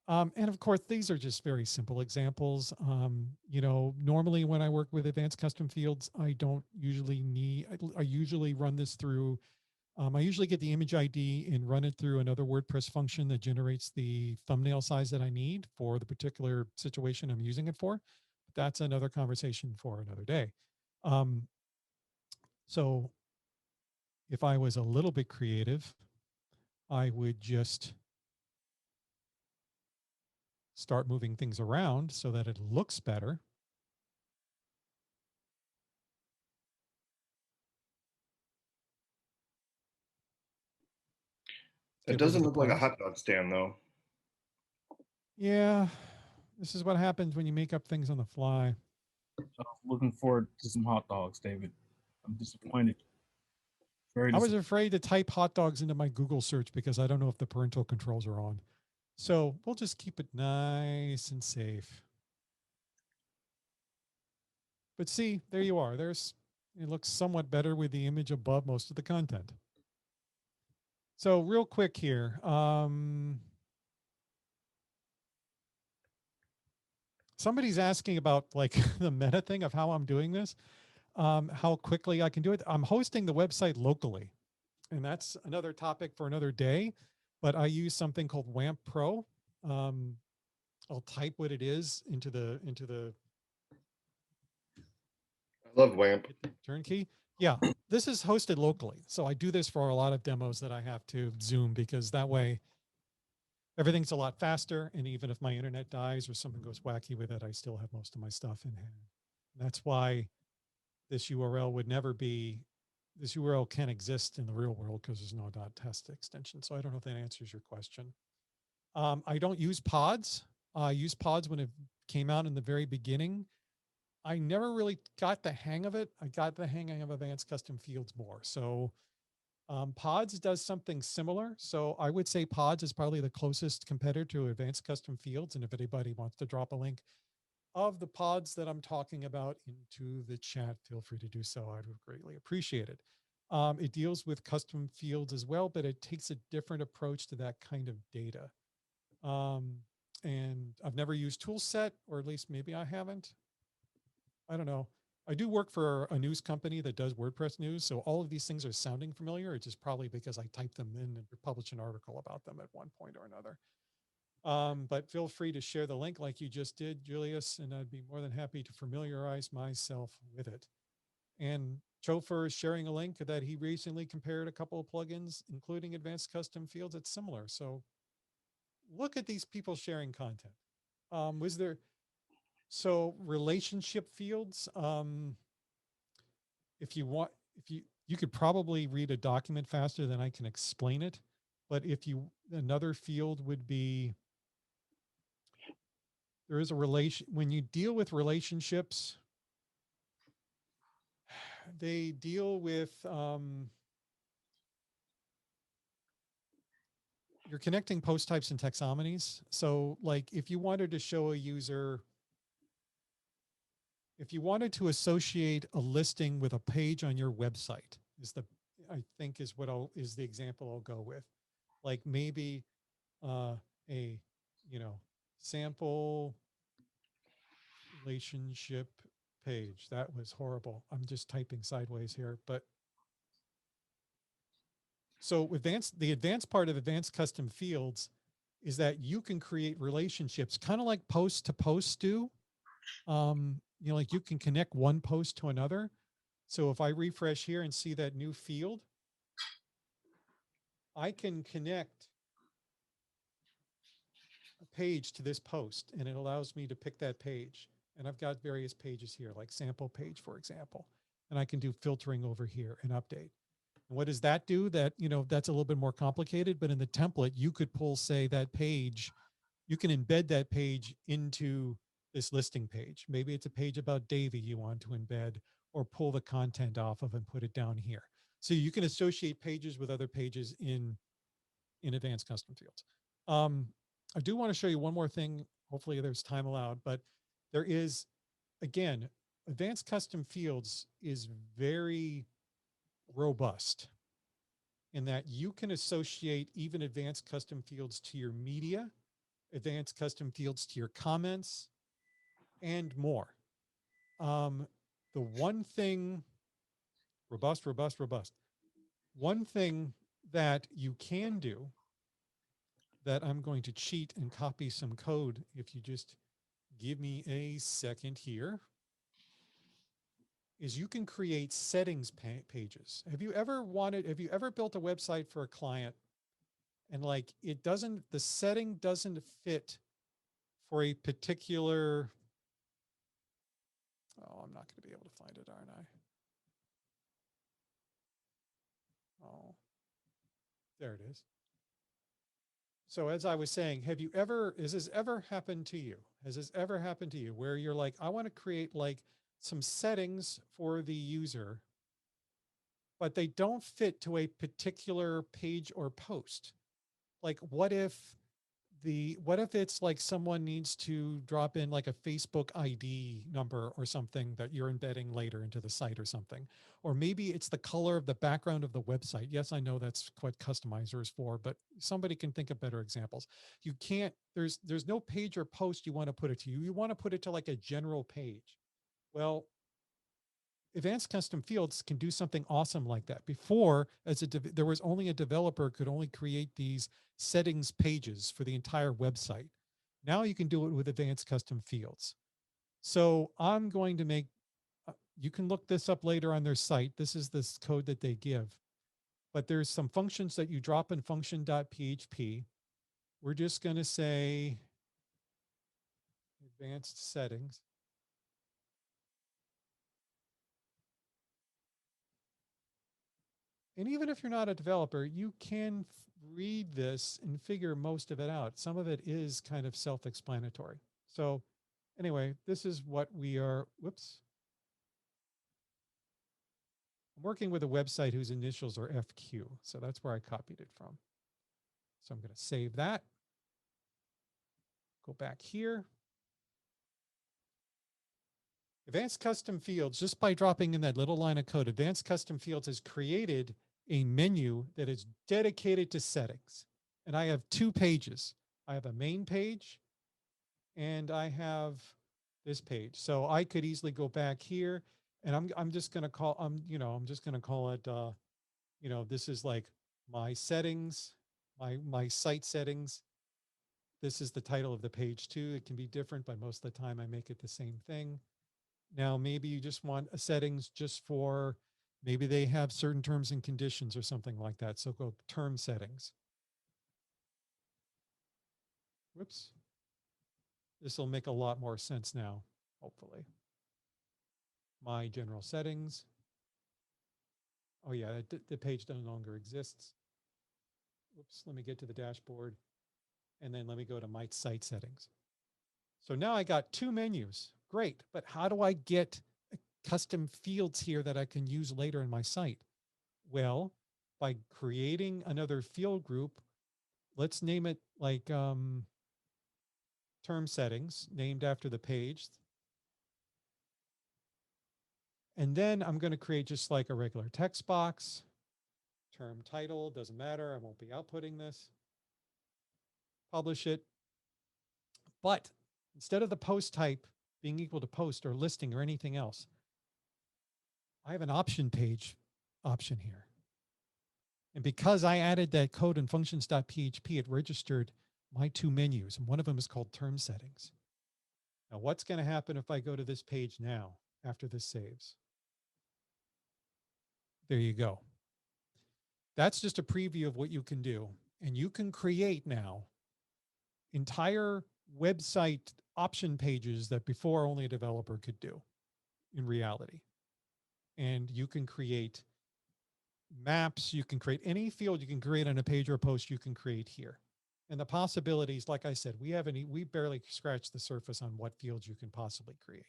And of course, these are just very simple examples. Normally when I work with advanced custom fields, I don't usually I usually run this through, I usually get the image ID and run it through another WordPress function that generates the thumbnail size that I need for the particular situation I'm using it for. That's another conversation for another day. So if I was a little bit creative, I would just start moving things around so that it looks better. It doesn't look like a hot dog stand, though. Yeah, this is what happens when you make up things on the fly. I'm looking forward to some hot dogs, David. I'm disappointed. I was afraid to type hot dogs into my Google search because I don't know if the parental controls are on. So we'll just keep it nice and safe. But see, there you are. It looks somewhat better with the image above most of the content. So real quick here. Somebody's asking about like the meta thing of how I'm doing this, how quickly I can do it. I'm hosting the website locally, and that's another topic for another day. But I use something called WAMP Pro. I'll type what it is into the I love WAMP. turnkey. Yeah, this is hosted locally. So I do this for a lot of demos that I have to Zoom because that way everything's a lot faster. And even if my internet dies or something goes wacky with it, I still have most of my stuff in hand. That's why this URL would never be, this URL can't exist in the real world because there's no .test extension. So I don't know if that answers your question. I don't use pods. I used pods when it came out in the very beginning. I never really got the hang of it. I got the hang of advanced custom fields more. So Pods does something similar. So I would say Pods is probably the closest competitor to Advanced Custom Fields. And if anybody wants to drop a link of the pods that I'm talking about into the chat, feel free to do so. I would greatly appreciate it. It deals with custom fields as well, but it takes a different approach to that kind of data. And I've never used Toolset, or at least maybe I haven't. I don't know. I do work for a news company that does WordPress news. So all of these things are sounding familiar. It's just probably because I typed them in and published an article about them at one point or another. But feel free to share the link like you just did, Julius, and I'd be more than happy to familiarize myself with it. And Chofer is sharing a link that he recently compared a couple of plugins, including advanced custom fields. It's similar. So look at these people sharing content. So relationship fields, if you could probably read a document faster than I can explain it. But another field would be, there is a relation, when you deal with relationships, they deal with, you're connecting post types and taxonomies. So like if you wanted to show a user, if you wanted to associate a listing with a page on your website I think is is the example I'll go with. Like maybe a, sample relationship page. That was horrible. I'm just typing sideways here, but so the advanced part of advanced custom fields is that you can create relationships kind of like post to post do. Like you can connect one post to another. So if I refresh here and see that new field, I can connect a page to this post and it allows me to pick that page. And I've got various pages here, like sample page, for example, and I can do filtering over here and update. And what does that do? That, that's a little bit more complicated, but in the template, you could pull, say, that page, you can embed that page into this listing page. Maybe it's a page about Davey you want to embed or pull the content off of and put it down here. So you can associate pages with other pages in advanced custom fields. I do want to show you one more thing. Hopefully there's time allowed, but there is, again, advanced custom fields is very robust in that you can associate even advanced custom fields to your media, advanced custom fields to your comments, and more. The one thing, robust. One thing that you can do that I'm going to cheat and copy some code if you just give me a second here is you can create settings pages. Have you ever built a website for a client and like the setting doesn't fit for a particular, oh, I'm not going to be able to find it, aren't I? Oh, there it is. So as I was saying, has this ever happened to you? Has this ever happened to you where you're like, I want to create like some settings for the user, but they don't fit to a particular page or post? Like what if it's like someone needs to drop in like a Facebook ID number or something that you're embedding later into the site or something, or maybe it's the color of the background of the website. Yes, I know that's what Customizer is for, but somebody can think of better examples. You can't, there's no page or post you want to put it to. You want to put it to like a general page. Well, advanced custom fields can do something awesome like that. Before, there was only a developer could only create these settings pages for the entire website. Now you can do it with advanced custom fields. So I'm going to make, you can look this up later on their site. This is this code that they give, but there's some functions that you drop in function.php. We're just going to say advanced settings. And even if you're not a developer, you can read this and figure most of it out. Some of it is kind of self-explanatory. So anyway, this is what we are, whoops. I'm working with a website whose initials are FQ. So that's where I copied it from. So I'm going to save that. Go back here. Advanced Custom Fields, just by dropping in that little line of code, Advanced Custom Fields has created a menu that is dedicated to settings. And I have 2 pages. I have a main page and I have this page. So I could easily go back here and I'm just going to call, I'm just going to call it, this is like my settings, my site settings. This is the title of the page too. It can be different, but most of the time I make it the same thing. Now, maybe you just want a settings just for, maybe they have certain terms and conditions or something like that. So go term settings. Whoops. This will make a lot more sense now, hopefully. My general settings. Oh yeah, the page no longer exists. Whoops, let me get to the dashboard. And then let me go to my site settings. So now I got 2 menus. Great, but how do I get custom fields here that I can use later in my site? Well, by creating another field group, let's name it like term settings, named after the page. And then I'm going to create just like a regular text box, term title, doesn't matter. I won't be outputting this. Publish it. But instead of the post type being equal to post or listing or anything else, I have an option page option here. And because I added that code in functions.php, it registered my 2 menus, and one of them is called term settings. Now, what's going to happen if I go to this page now after this saves? There you go. That's just a preview of what you can do. And you can create now entire website option pages that before only a developer could do in reality. And you can create maps, you can create any field you can create on a page or a post you can create here. And the possibilities, like I said, we barely scratched the surface on what fields you can possibly create.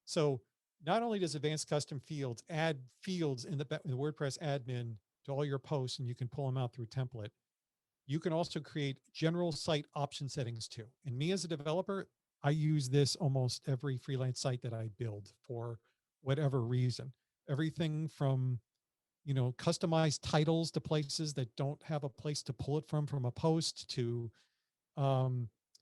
So not only does Advanced Custom Fields add fields in the WordPress admin to all your posts, and you can pull them out through template, you can also create general site option settings too. And me as a developer, I use this almost every freelance site that I build for whatever reason. Everything from customized titles to places that don't have a place to pull it from a post to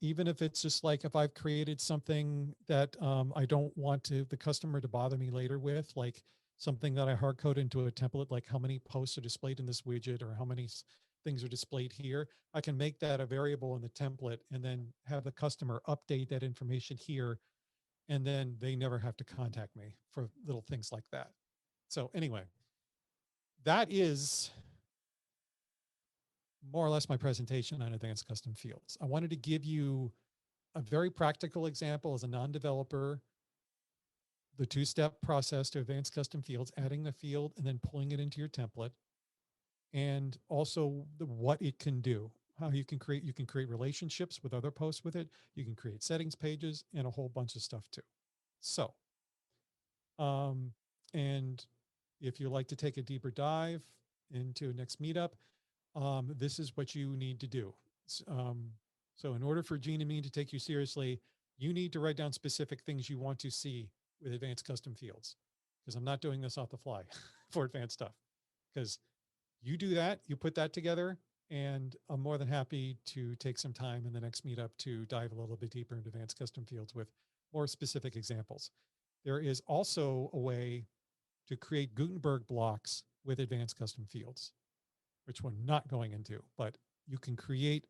even if it's just like if I've created something that I don't want the customer to bother me later with, like something that I hard code into a template, like how many posts are displayed in this widget or how many things are displayed here, I can make that a variable in the template and then have the customer update that information here. And then they never have to contact me for little things like that. So anyway, that is more or less my presentation on Advanced Custom Fields. I wanted to give you a very practical example as a non-developer, the 2-step process to Advanced Custom Fields, adding the field and then pulling it into your template, and also what it can do, how you can create relationships with other posts with it. You can create settings pages and a whole bunch of stuff too. So, and if you'd like to take a deeper dive into next meetup, this is what you need to do. So in order for Gene and me to take you seriously, you need to write down specific things you want to see with Advanced Custom Fields, because I'm not doing this off the fly for advanced stuff. Because you do that, you put that together, and I'm more than happy to take some time in the next meetup to dive a little bit deeper into Advanced Custom Fields with more specific examples. There is also a way to create Gutenberg blocks with Advanced Custom Fields, which we're not going into, but you can create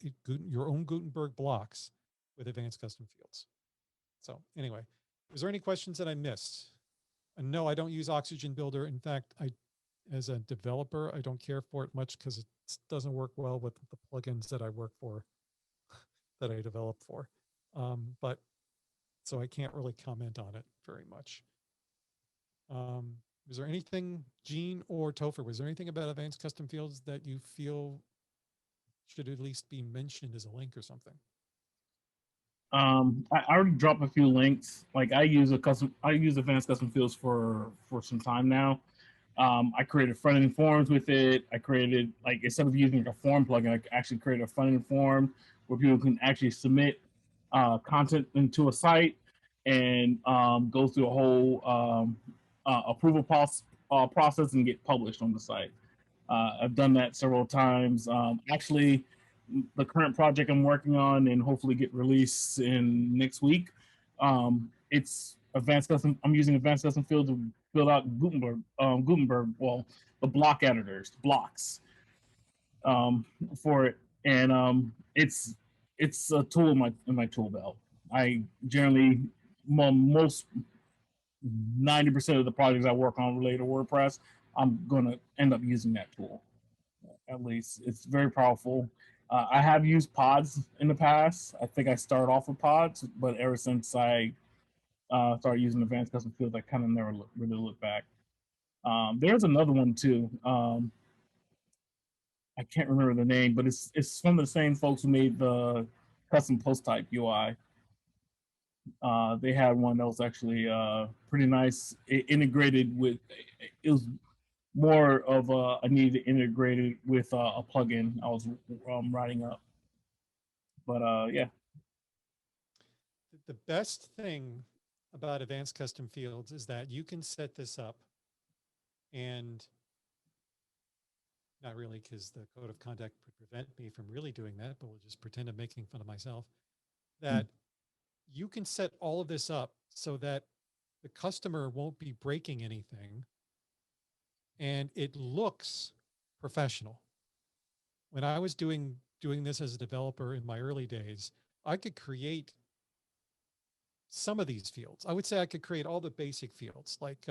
your own Gutenberg blocks with Advanced Custom Fields. So anyway, is there any questions that I missed? And no, I don't use Oxygen Builder. In fact, as a developer, I don't care for it much because it doesn't work well with the plugins that I work for, that I develop for. But so I can't really comment on it very much. Was there anything, Gene or Topher, was there anything about Advanced Custom Fields that you feel should at least be mentioned as a link or something? I already dropped a few links. Like I use Advanced Custom Fields for some time now. I created front end forms with it. I created, like, instead of using like a form plugin, I actually created a front end form where people can actually submit content into a site and go through a whole approval process and get published on the site. I've done that several times. Actually, the current project I'm working on and hopefully get released in next week. It's advanced custom. I'm using advanced custom field to build out Gutenberg, well, the block editors, blocks for it, and it's a tool in my tool belt. I generally most 90% of the projects I work on related to WordPress, I'm gonna end up using that tool. At least it's very powerful. I have used pods in the past. I think I started off with pods, but ever since I started using advanced custom fields, I kind of never really looked back. There's another one too. I can't remember the name, but it's from the same folks who made the custom post type UI. They had one that was actually pretty nice. It integrated with. It was more of a need to integrate it with a plugin I was writing up. But yeah. The best thing about advanced custom fields is that you can set this up, and not really, because the code of conduct would prevent me from really doing that, but we'll just pretend I'm making fun of myself, that you can set all of this up so that the customer won't be breaking anything and it looks professional. When I was doing this as a developer in my early days, I could create some of these fields. I would say I could create all the basic fields, like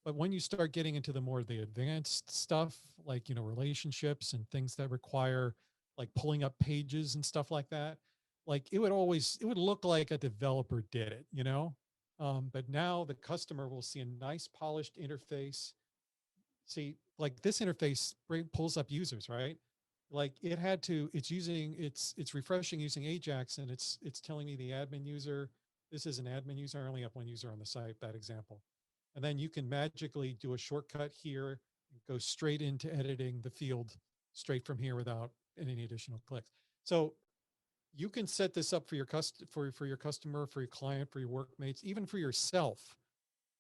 but when you start getting into the advanced stuff, like, you know, relationships and things that require like pulling up pages and stuff like that, like it would look like a developer did it, you know? But now the customer will see a nice polished interface. See, like this interface pulls up users, right? Like it's refreshing using Ajax, and it's telling me the admin user, this is an admin user. I only have one user on the site, that example. And then you can magically do a shortcut here, go straight into editing the field straight from here without any additional clicks. So you can set this up for your for your customer, for your client, for your workmates, even for yourself.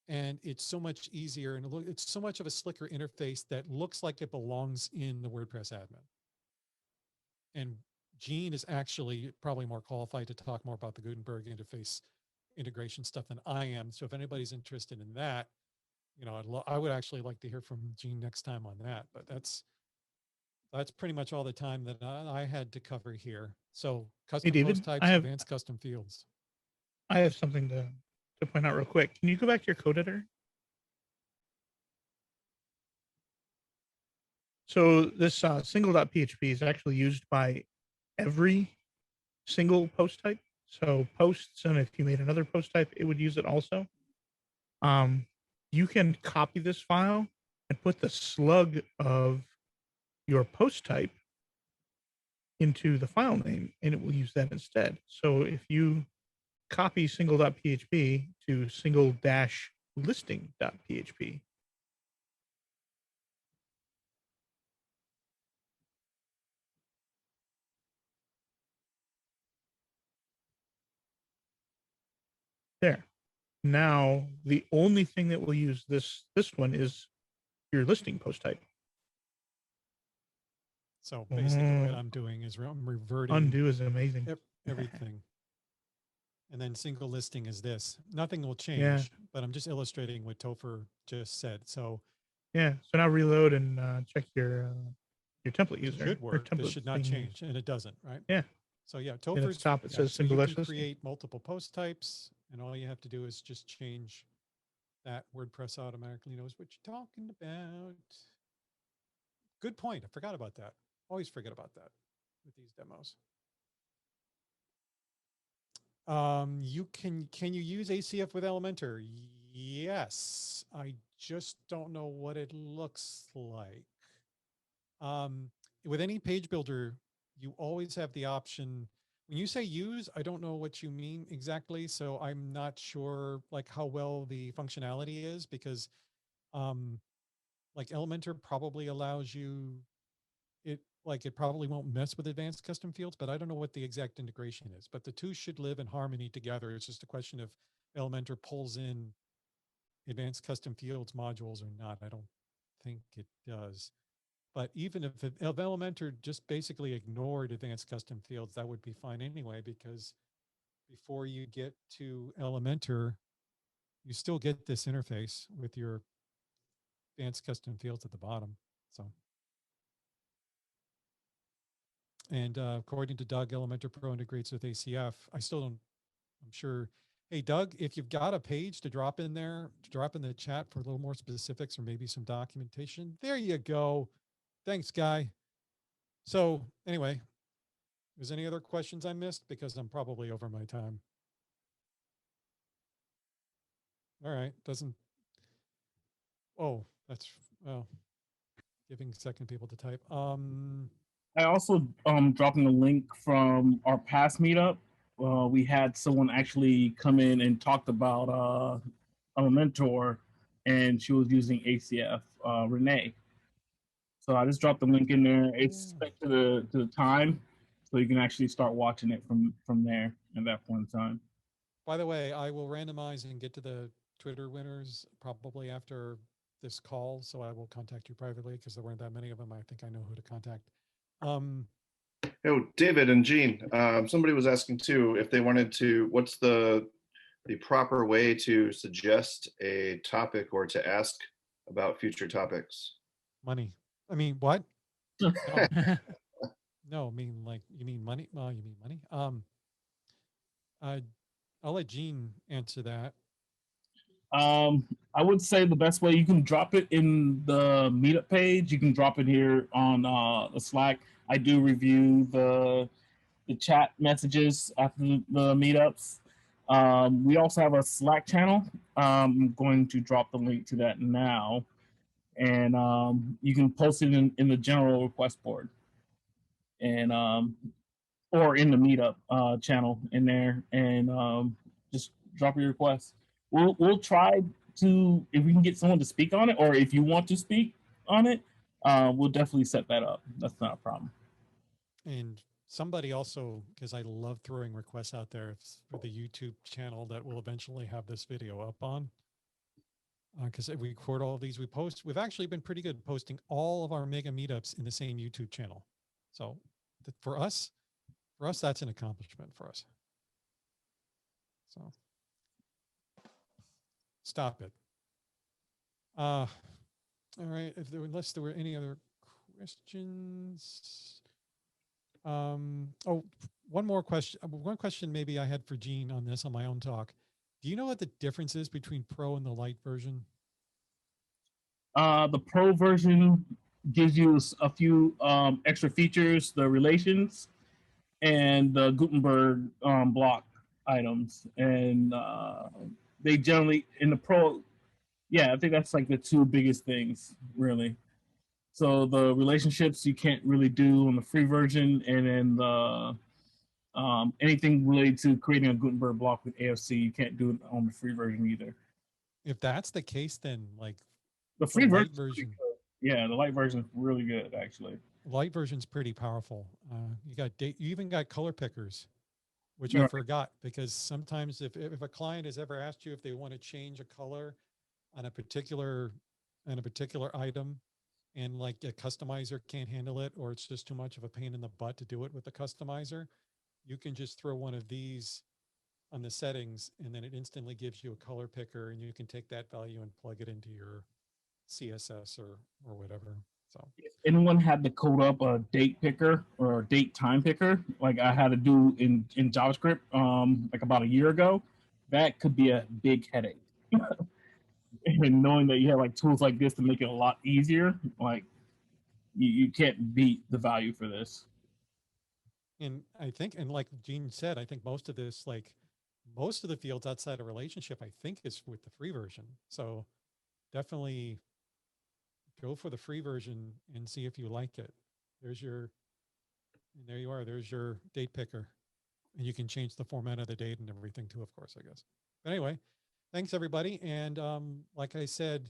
And it's so much easier, and it's so much of a slicker interface that looks like it belongs in the WordPress admin. And Gene is actually probably more qualified to talk more about the Gutenberg interface integration stuff than I am. So if anybody's interested in that, you know, I would actually like to hear from Gene next time on that. But that's pretty much all the time that I had to cover here. So custom David, post types, advanced custom fields. I have something to point out real quick. Can you go back to your code editor? So this single.php is actually used by every single post type. So posts, and if you made another post type, it would use it also. You can copy this file and put the slug of your post type into the file name, and it will use that instead. So if you copy single.php to single-listing.php, there. Now the only thing that will use this one is your listing post type. So basically what I'm doing is I'm reverting. Undo is amazing. Everything. And then single listing is this. Nothing will change, but I'm just illustrating what Topher just said. So yeah. So now reload and check your template user. Should work. This should not change, and it doesn't, right? Yeah. So yeah, And at Topher's the top it says so single you listing. can create multiple post types, and all you have to do is just change that. WordPress automatically knows what you're talking about. Good point. I forgot about that. Always forget about that with these demos. You can you use ACF with Elementor? Yes. I just don't know what it looks like. With any page builder, you always have the option. When you say use, I don't know what you mean exactly. So I'm not sure like how well the functionality is, because like Elementor probably allows you it probably won't mess with advanced custom fields, but I don't know what the exact integration is. But the two should live in harmony together. It's just a question of Elementor pulls in advanced custom fields modules or not. I don't think it does. But even if Elementor just basically ignored advanced custom fields, that would be fine anyway, because before you get to Elementor, you still get this interface with your advanced custom fields at the bottom. So, and according to Doug, Elementor Pro integrates with ACF. I still don't, I'm sure. Hey, Doug, if you've got a page to drop in there, to drop in the chat for a little more specifics or maybe some documentation, there you go. Thanks, guy. So anyway, is any other questions I missed? Because I'm probably over my time. All right, doesn't, oh, that's, well, giving second people to type. I also dropping a link from our past meetup. We had someone actually come in and talked about a mentor, and she was using ACF, Renee. So I just dropped the link in there. It's set to the time, so you can actually start watching it from there at that point in time. By the way, I will randomize and get to the Twitter winners probably after this call. So I will contact you privately because there weren't that many of them. I think I know who to contact. Oh, David and Jean, somebody was asking too if they wanted to, what's the proper way to suggest a topic or to ask about future topics? Money. I mean, what? No, no, I mean, like, you mean money? Well, you mean money? I'll let Jean answer that. I would say the best way, you can drop it in the meetup page. You can drop it here on the Slack. I do review the chat messages after the meetups. We also have a Slack channel. I'm going to drop the link to that now, and you can post it in the general request board, and or in the meetup channel in there, and just drop your request. We'll try to, if we can get someone to speak on it, or if you want to speak on it, we'll definitely set that up. That's not a problem. And somebody also, because I love throwing requests out there for the YouTube channel that will eventually have this video up on. Because we record all of these, we post. We've actually been pretty good posting all of our mega meetups in the same YouTube channel. So for us, that's an accomplishment for us. So stop it. All right. Unless there were any other questions. Oh, one more question. One question maybe I had for Jean on this on my own talk. Do you know what the difference is between Pro and the Lite version? The Pro version gives you a few extra features, the relations, and the Gutenberg block items. And they generally, in the Pro, yeah, I think that's like the two biggest things, really. So the relationships you can't really do on the free version, and then the anything related to creating a Gutenberg block with AFC, you can't do it on the free version either. If that's the case, then like the free version, yeah, the light version is really good actually. Light version's pretty powerful. You even got color pickers, which I forgot, because sometimes if a client has ever asked you if they want to change a color on a particular item, and like a customizer can't handle it, or it's just too much of a pain in the butt to do it with the customizer, you can just throw one of these on the settings, and then it instantly gives you a color picker, and you can take that value and plug it into your CSS or whatever. So if anyone had to code up a date picker or a date time picker, like I had to do in JavaScript, like about a year ago, that could be a big headache. And knowing that you have like tools like this to make it a lot easier, like you can't beat the value for this. And I think, and like Jean said, I think most of this, like most of the fields outside of relationship, I think is with the free version. So definitely go for the free version and see if you like it. There's your, and there you are. There's your date picker. And you can change the format of the date and everything too, of course, I guess. But anyway, thanks everybody. And like I said,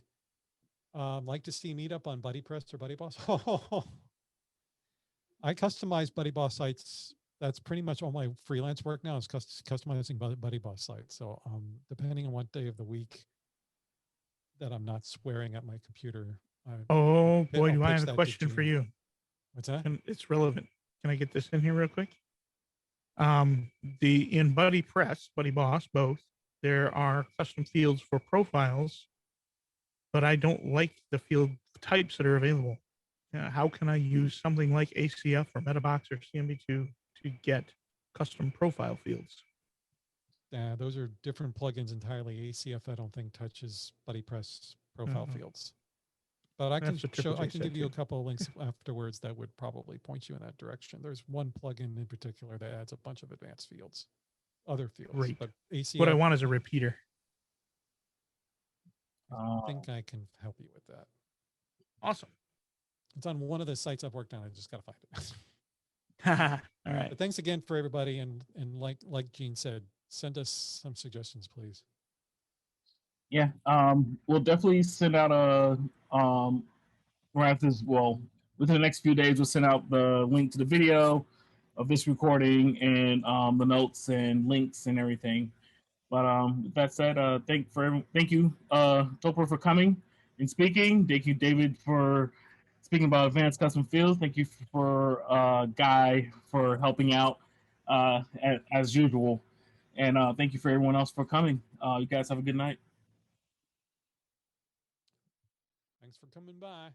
Like to see Meetup on BuddyPress or BuddyBoss? I customize BuddyBoss sites. That's pretty much all my freelance work now is customizing BuddyBoss sites. So depending on what day of the week that I'm not swearing at my computer. Oh boy, I'll do I pitch have a that to question for Gene. you. What's that? It's relevant. Can I get this in here real quick? In BuddyPress, BuddyBoss, both, there are custom fields for profiles, but I don't like the field types that are available. How can I use something like ACF or MetaBox or CMB2 to get custom profile fields? Yeah, those are different plugins entirely. ACF, I don't think touches BuddyPress profile fields. But I can show. I can give you a couple of links afterwards that would probably point you in that direction. There's one plugin in particular that adds a bunch of advanced fields, other fields. Great. But ACF. What I want is a repeater. I think I can help you with that. Awesome. It's on one of the sites I've worked on. I just got to find it. All right. But thanks again for everybody, and like Gene said, send us some suggestions, please. Yeah, we'll definitely send out right after this. Well, within the next few days, we'll send out the link to the video of this recording and the notes and links and everything. But with that said, thank you, Topher, for coming and speaking. Thank you, David, for speaking about advanced custom fields. Thank you for Guy for helping out as usual. And thank you for everyone else for coming. You guys have a good night. Thanks for coming by.